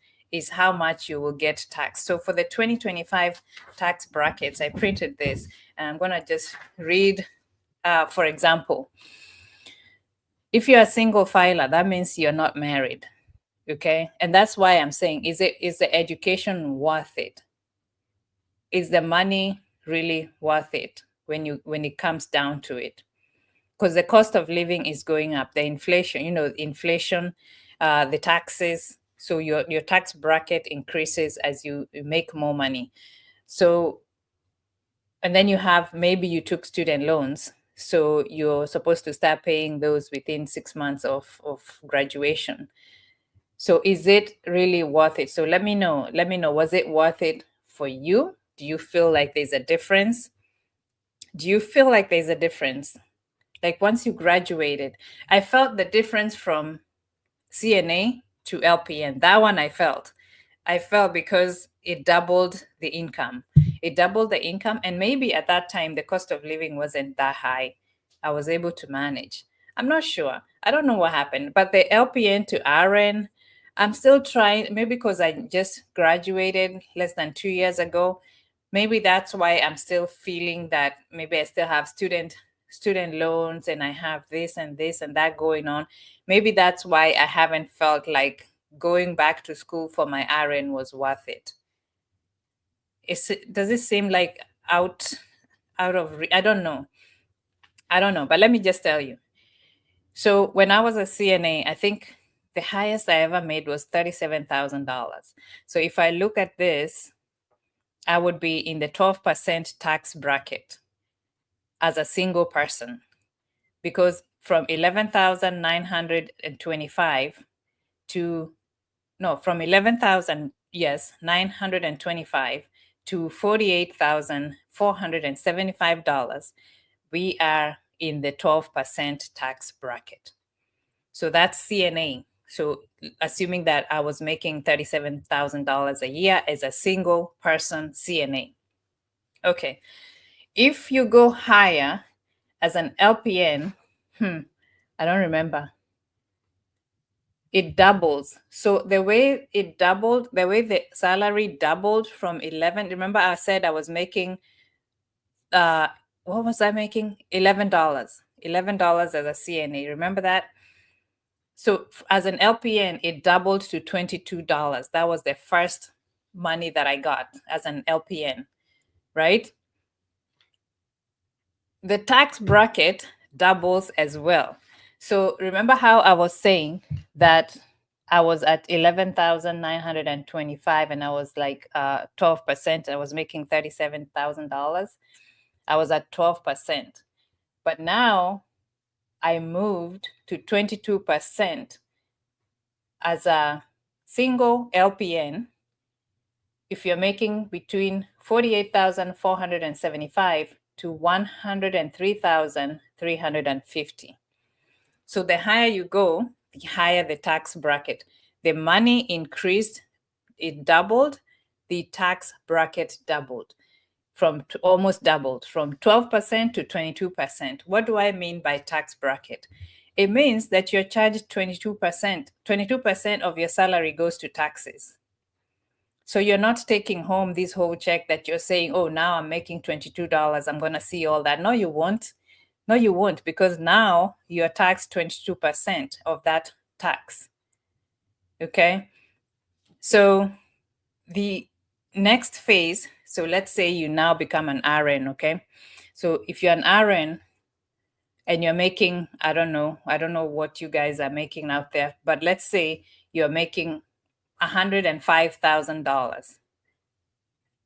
how much you will get taxed. So for the 2025 tax brackets, I printed this, and I'm gonna just read. For example, if you're a single filer, that means you're not married. Okay, and that's why I'm saying, is the education worth it? Is the money really worth it when it comes down to it? Because the cost of living is going up, the inflation, inflation, the taxes. So your tax bracket increases as you make more money. So, and then you have, maybe you took student loans. So you're supposed to start paying those within 6 months of graduation. So is it really worth it? So let me know. Let me know. Was it worth it for you? Do you feel like there's a difference? Do you feel like there's a difference? Like once you graduated, I felt the difference from CNA to LPN. That one I felt. I felt because it doubled the income. It doubled the income. And maybe at that time, the cost of living wasn't that high. I was able to manage. I'm not sure. I don't know what happened. But the LPN to RN, I'm still trying, maybe because I just graduated less than 2 years ago. Maybe that's why I'm still feeling that maybe I still have student loans and I have this and this and that going on. Maybe that's why I haven't felt like going back to school for my RN was worth it. Does it seem like out of I don't know. I don't know, but let me just tell you. So when I was a CNA, I think the highest I ever made was $37,000. So if I look at this, I would be in the 12% tax bracket as a single person, because from 11,925 to no, from 11,000, yes, 925 to $48,475, we are in the 12% tax bracket. So that's CNA. So assuming that I was making $37,000 a year as a single person CNA. Okay. If you go higher as an LPN, I don't remember. It doubles. So the way it doubled, the way the salary doubled from 11, remember I said I was making, what was I making? $11. $11 as a CNA. Remember that? So as an LPN, it doubled to $22. That was the first money that I got as an LPN, right? The tax bracket doubles as well. So remember how I was saying that I was at 11,925 and I was like 12%. I was making $37,000. I was at 12%. But now I moved to 22% as a single LPN. If you're making between 48,475 to 103,350. So the higher you go, the higher the tax bracket. The money increased, it doubled, the tax bracket doubled, almost doubled from 12% to 22%. What do I mean by tax bracket? It means that you're charged 22%. 22% of your salary goes to taxes. So you're not taking home this whole check that you're saying, oh, now I'm making $22. I'm going to see all that. No, you won't. No, you won't, because now you're taxed 22% of that tax. Okay. So the next phase, so let's say you now become an RN. Okay. So if you're an RN and you're making, I don't know what you guys are making out there, but let's say you're making $105,000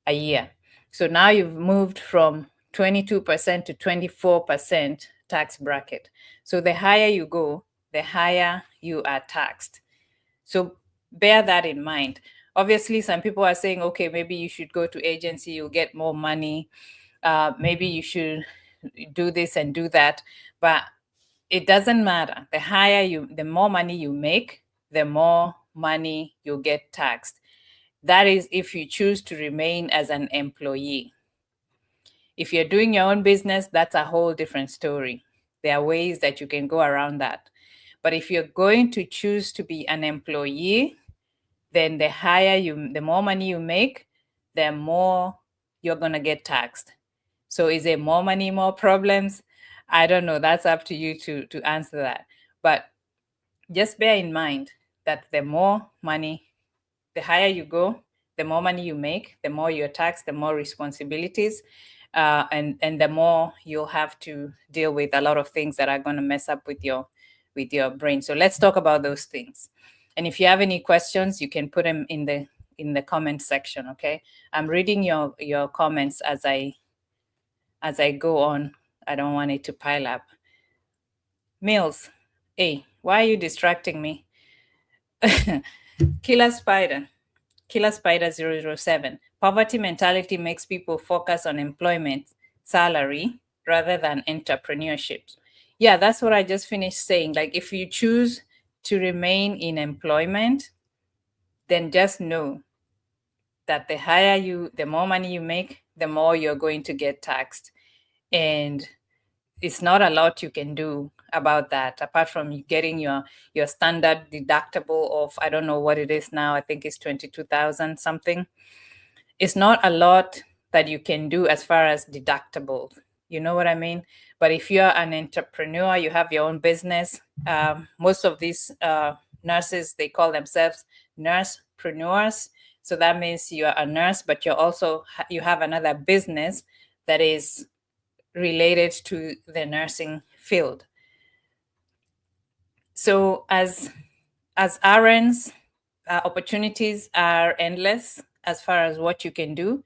a year. So now you've moved from 22% to 24% tax bracket. So the higher you go, the higher you are taxed. So bear that in mind. Obviously, some people are saying, okay, maybe you should go to agency, you'll get more money. Maybe you should do this and do that. But it doesn't matter. The more money you make, the more money you get taxed. That is if you choose to remain as an employee. If you're doing your own business, that's a whole different story. There are ways that you can go around that. But if you're going to choose to be an employee, then the more money you make, the more you're going to get taxed. So is it more money, more problems? I don't know. That's up to you to answer that. But just bear in mind that the more money, the higher you go, the more money you make, the more you're taxed, the more responsibilities, and the more you'll have to deal with a lot of things that are going to mess up with your brain. So let's talk about those things. And if you have any questions, you can put them in the comment section. Okay, I'm reading your comments as I go on. I don't want it to pile up. Mills, hey, why are you distracting me? Killer Spider. Killer Spider 007. Poverty mentality makes people focus on employment, salary, rather than entrepreneurship. Yeah, that's what I just finished saying. Like, if you choose to remain in employment, then just know that the more money you make, the more you're going to get taxed. And it's not a lot you can do about that, apart from getting your standard deductible of, I don't know what it is now, I think it's 22,000 something. It's not a lot that you can do as far as deductibles. You know what I mean? But if you're an entrepreneur, you have your own business. Most of these nurses, they call themselves nursepreneurs. So that means you're a nurse, but you have another business that is related to the nursing field. So as RNs, opportunities are endless as far as what you can do.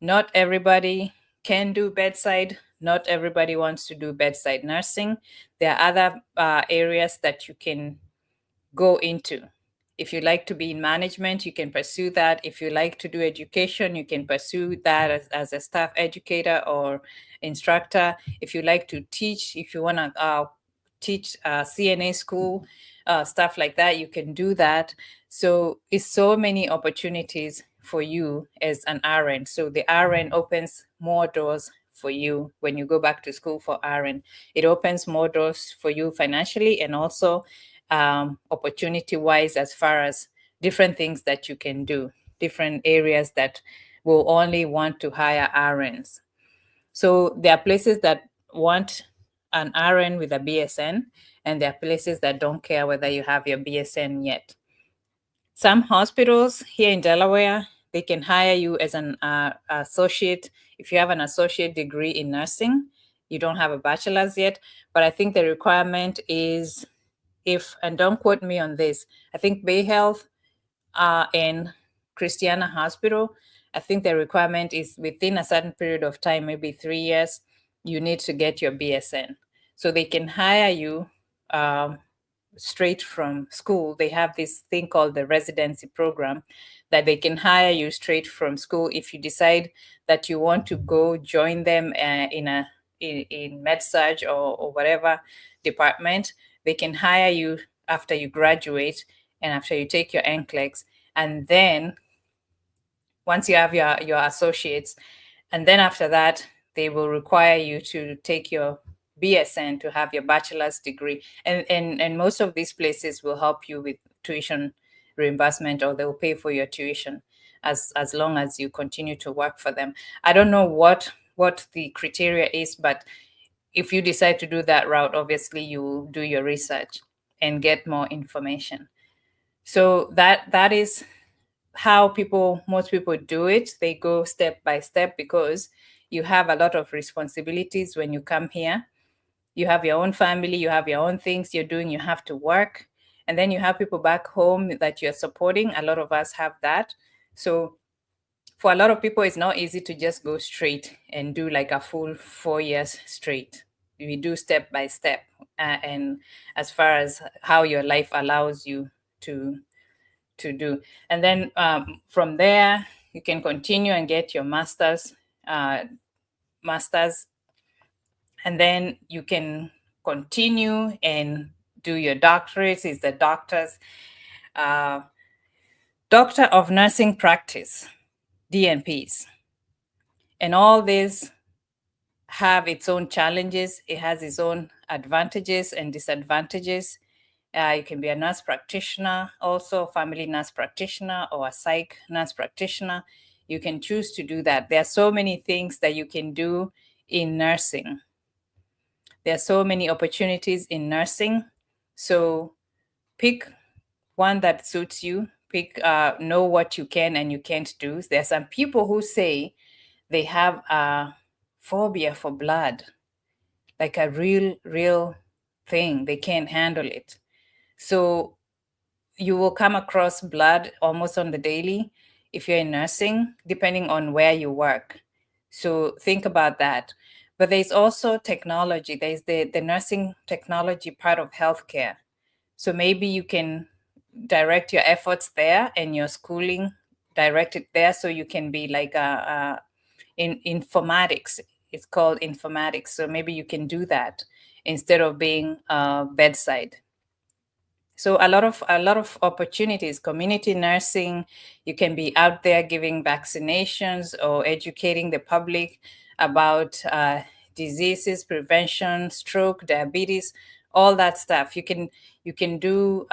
Not everybody can do bedside. Not everybody wants to do bedside nursing. There are other areas that you can go into. If you like to be in management, you can pursue that. If you like to do education, you can pursue that as a staff educator or instructor. If you like to teach, if you want to teach CNA school, stuff like that, you can do that. So it's so many opportunities for you as an RN. So the RN opens more doors for you when you go back to school for RN. It opens more doors for you financially and also opportunity wise, as far as different things that you can do, different areas that will only want to hire RNs. So there are places that want an RN with a BSN, and there are places that don't care whether you have your BSN yet. Some hospitals here in Delaware, they can hire you as an associate. If you have an associate degree in nursing, you don't have a bachelor's yet, but I think the requirement is, and don't quote me on this, I think Bay Health and Christiana Hospital, I think the requirement is within a certain period of time, maybe 3 years, you need to get your BSN. So they can hire you straight from school. They have this thing called the residency program that they can hire you straight from school. If you decide that you want to go join them in med-surg or whatever department, they can hire you after you graduate and after you take your NCLEX. And then once you have your associates, and then after that, they will require you to take your BSN to have your bachelor's degree. And most of these places will help you with tuition reimbursement, or they'll pay for your tuition as long as you continue to work for them. I don't know what the criteria is, but if you decide to do that route, obviously you will do your research and get more information. So that is how most people do it. They go step by step because you have a lot of responsibilities when you come here. You have your own family, you have your own things you're doing, you have to work. And then you have people back home that you're supporting. A lot of us have that. So for a lot of people, it's not easy to just go straight and do like a full 4 years straight. We do step by step. And as far as how your life allows you to do. And then from there, you can continue and get your master's, and then you can continue and do your doctorate. Is the uh, doctor of nursing practice, DNPs, and all these have its own challenges. It has its own advantages and disadvantages. You can be a nurse practitioner, also a family nurse practitioner or a psych nurse practitioner. You can choose to do that. There are so many things that you can do in nursing. There are so many opportunities in nursing. So pick one that suits you. Know what you can and you can't do. There are some people who say they have a phobia for blood, like a real thing. They can't handle it. So you will come across blood almost on the daily if you're in nursing, depending on where you work. So think about that. But there's also technology. There's the nursing technology part of healthcare. So maybe you can direct your efforts there and your schooling direct it there, so you can be like in informatics. It's called informatics. So maybe you can do that instead of being bedside. So a lot of opportunities. Community nursing, you can be out there giving vaccinations or educating the public about diseases, prevention, stroke, diabetes, all that stuff. You can do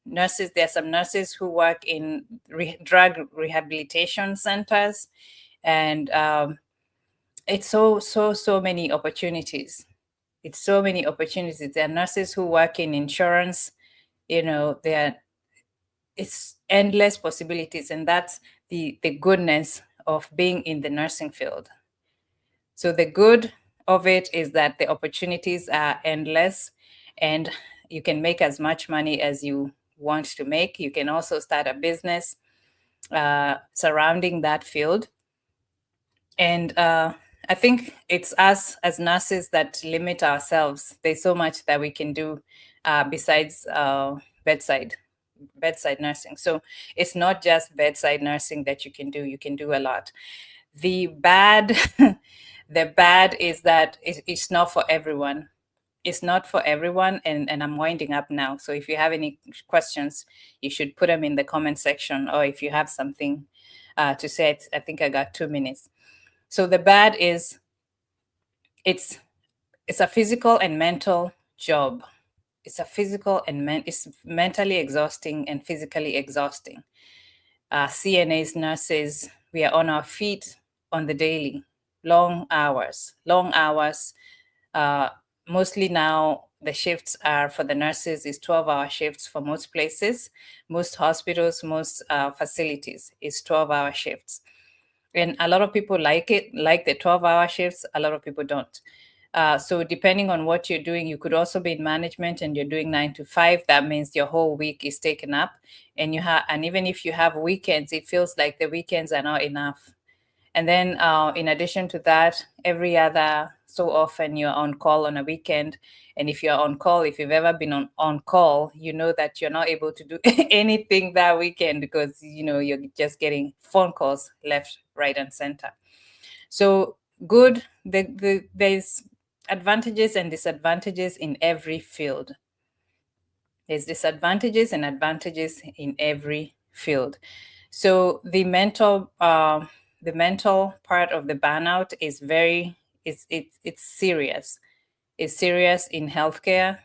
nurses. There are some nurses who work in drug rehabilitation centers, and it's so many opportunities. It's so many opportunities. There are nurses who work in insurance. There it's endless possibilities, and that's the goodness of being in the nursing field. So the good of it is that the opportunities are endless, and you can make as much money as you want to make. You can also start a business surrounding that field. And I think it's us as nurses that limit ourselves. There's so much that we can do besides bedside nursing. So it's not just bedside nursing that you can do. You can do a lot. The bad, the bad is that it's not for everyone. It's not for everyone, and I'm winding up now. So if you have any questions, you should put them in the comment section, or if you have something to say, I think I got 2 minutes. So the bad is it's a physical and mental job. It's a physical and it's mentally exhausting and physically exhausting. CNAs, nurses, we are on our feet on the daily, long hours. Mostly now the shifts are for the nurses is 12-hour shifts for most places. Most hospitals, most facilities is 12-hour shifts. And a lot of people like the 12-hour shifts. A lot of people don't. So depending on what you're doing, you could also be in management and you're doing 9 to 5. That means your whole week is taken up, and even if you have weekends, it feels like the weekends are not enough. And then in addition to that, every other so often you're on call on a weekend. And if you're on call, if you've ever been on call, you know that you're not able to do anything that weekend because, you're just getting phone calls left, right, and center. So good, there's advantages and disadvantages in every field. There's disadvantages and advantages in every field. So the mental part of the burnout is it's serious. It's serious in healthcare,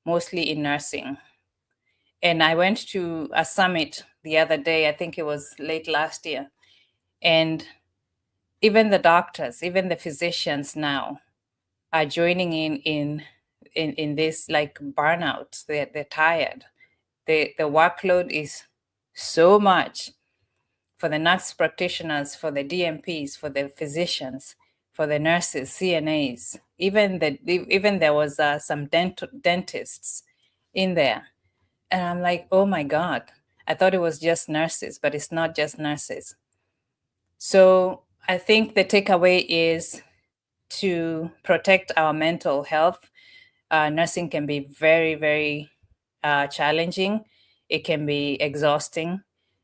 mostly in nursing. And I went to a summit the other day, I think it was late last year. And even the doctors, even the physicians now, are joining in this like burnout. They're tired. The workload is so much for the nurse practitioners, for the DMPs, for the physicians, for the nurses, CNAs. Even there was some dentists in there, and I'm like, oh my god, I thought it was just nurses, but it's not just nurses. So I think the takeaway is to protect our mental health. Nursing can be very, very challenging. It can be exhausting.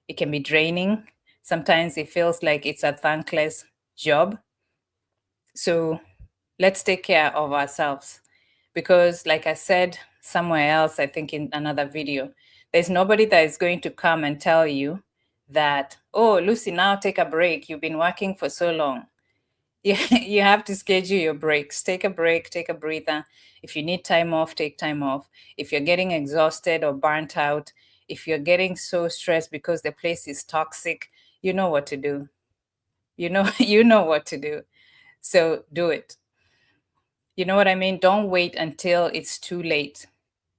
It can be draining. Sometimes it feels like it's a thankless job. So let's take care of ourselves. Because, like I said somewhere else, I think in another video, there's nobody that is going to come and tell you that, oh, Lucy, now take a break. You've been working for so long. You have to schedule your breaks. Take a break, take a breather. If you need time off, take time off. If you're getting exhausted or burnt out, if you're getting so stressed because the place is toxic, you know what to do. You know, you know what to do. So do it. You know what I mean? Don't wait until it's too late.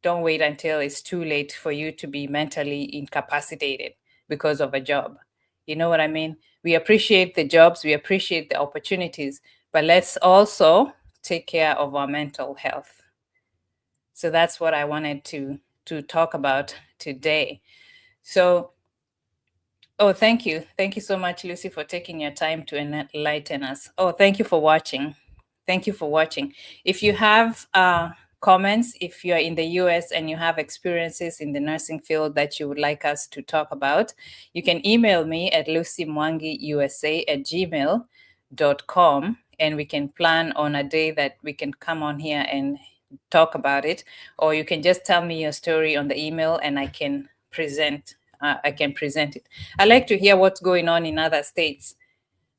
Don't wait until it's too late for you to be mentally incapacitated because of a job. You know what I mean? We appreciate the jobs, we appreciate the opportunities, but let's also take care of our mental health. So that's what I wanted to talk about today. So, oh, thank you. Thank you so much, Lucy, for taking your time to enlighten us. Oh, thank you for watching. Thank you for watching. If you have comments, if you're in the US and you have experiences in the nursing field that you would like us to talk about, you can email me at lucymwangiusa@gmail.com, and we can plan on a day that we can come on here and talk about it. Or you can just tell me your story on the email and I can present it. I like to hear what's going on in other states.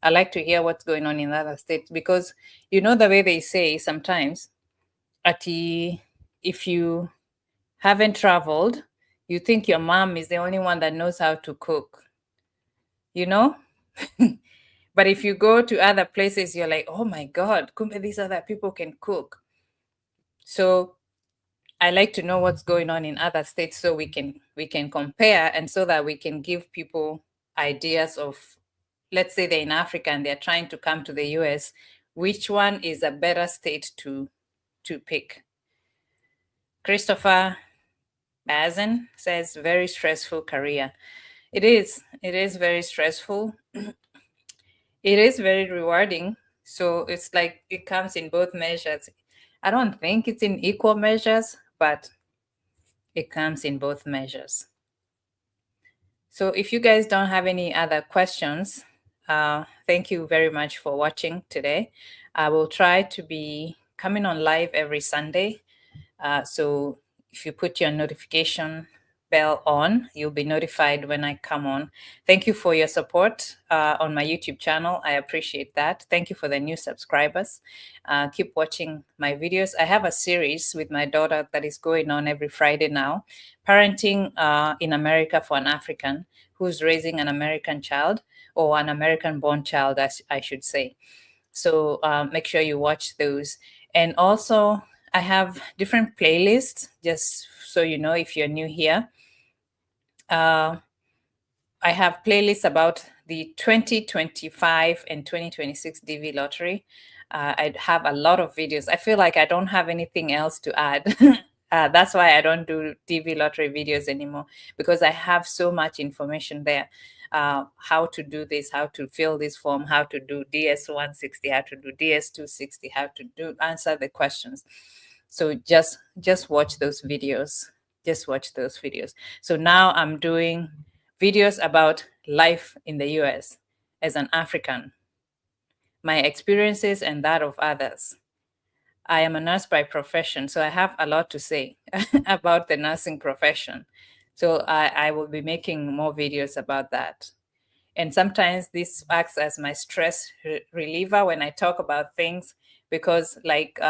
I like to hear what's going on in other states because you know the way they say sometimes, if you haven't traveled, you think your mom is the only one that knows how to cook, you know? But if you go to other places, you're like, oh my God, kumbe these other people can cook. So I like to know what's going on in other states so we can compare, and so that we can give people ideas of, let's say they're in Africa and they're trying to come to the US, which one is a better state to pick. Christopher Bazen says very stressful career. It is very stressful. It is very rewarding. So it's like it comes in both measures. I don't think it's in equal measures, but it comes in both measures. So if you guys don't have any other questions, thank you very much for watching today. I will try to be coming on live every Sunday. So if you put your notification bell on, you'll be notified when I come on. Thank you for your support on my YouTube channel. I appreciate that. Thank you for the new subscribers. Keep watching my videos. I have a series with my daughter that is going on every Friday now, Parenting in America for an African who's raising an American child, or an American-born child, as I should say. So make sure you watch those. And also, I have different playlists, just so you know if you're new here. I have playlists about the 2025 and 2026 DV lottery. I have a lot of videos. I feel like I don't have anything else to add. That's why I don't do DV lottery videos anymore, because I have so much information there. How to do this, how to fill this form, how to do DS-160, how to do DS-260, how to answer the questions. So just watch those videos. Just watch those videos. So now I'm doing videos about life in the US as an African, my experiences and that of others. I am a nurse by profession, so I have a lot to say about the nursing profession. So I will be making more videos about that. And sometimes this acts as my stress reliever when I talk about things, because like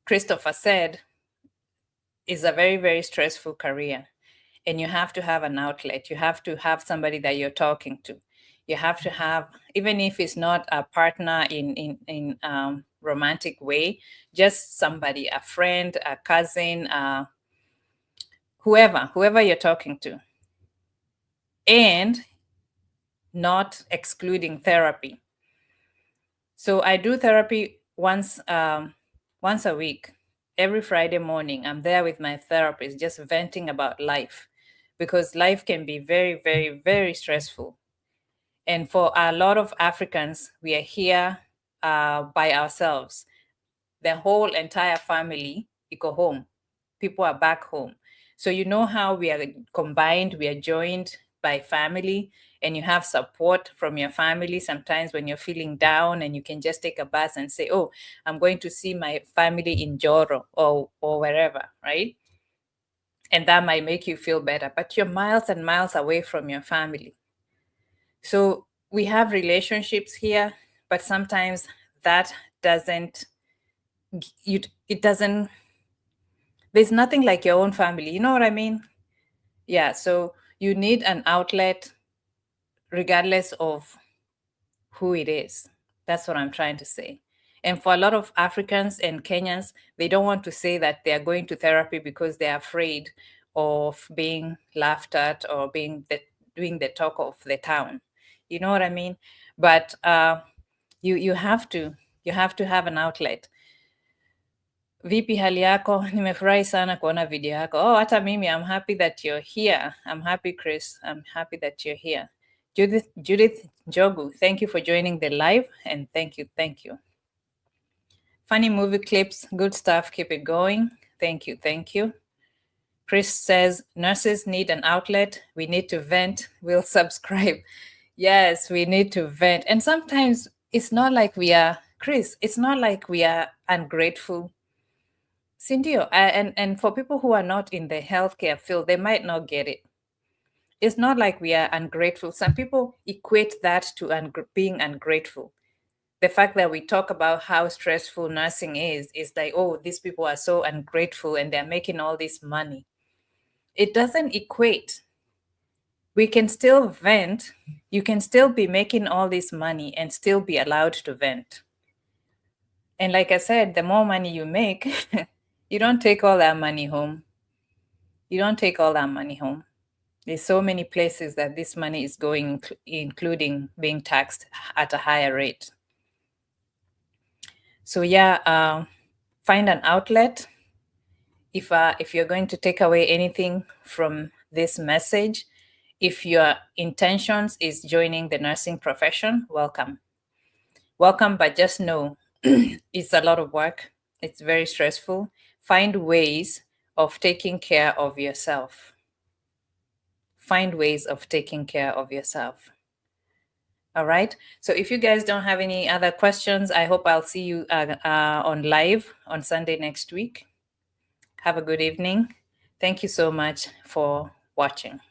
Christopher said, it's a very, very stressful career. And you have to have an outlet. You have to have somebody that you're talking to. You have to have, even if it's not a partner in romantic way, just somebody, a friend, a cousin, whoever you're talking to, and not excluding therapy. So I do therapy once a week. Every Friday morning, I'm there with my therapist, just venting about life, because life can be very, very, very stressful. And for a lot of Africans, we are here by ourselves. The whole entire family, go home. People are back home. So you know how we are combined, we are joined by family, and you have support from your family sometimes when you're feeling down, and you can just take a bus and say, oh, I'm going to see my family in Joro or wherever, right? And that might make you feel better, but you're miles and miles away from your family. So we have relationships here, but sometimes that doesn't, it doesn't, there's nothing like your own family. You know what I mean? Yeah. So you need an outlet regardless of who it is. That's what I'm trying to say. And for a lot of Africans and Kenyans, they don't want to say that they are going to therapy because they're afraid of being laughed at or doing the talk of the town. You know what I mean? But you have to have an outlet. Vipi hali yako? Nimefurahi sana kuona video yako. Oh, hata mimi, I'm happy that you're here. I'm happy, Chris. I'm happy that you're here. Judith Jogu, thank you for joining the live, and thank you. Funny movie clips, good stuff. Keep it going. Thank you. Chris says nurses need an outlet. We need to vent. We'll subscribe. Yes, we need to vent. And sometimes it's not like we are, Chris, it's not like we are ungrateful. Cindy, and for people who are not in the healthcare field, they might not get it. It's not like we are ungrateful. Some people equate that to being ungrateful. The fact that we talk about how stressful nursing is like, oh, these people are so ungrateful and they're making all this money. It doesn't equate. We can still vent. You can still be making all this money and still be allowed to vent. And like I said, the more money you make, you don't take all that money home. There's so many places that this money is going, including being taxed at a higher rate. So yeah, find an outlet. If you're going to take away anything from this message, if your intentions is joining the nursing profession, welcome. But just know it's a lot of work. It's very stressful. Find ways of taking care of yourself. All right. So if you guys don't have any other questions, I hope I'll see you on live on Sunday next week. Have a good evening. Thank you so much for watching.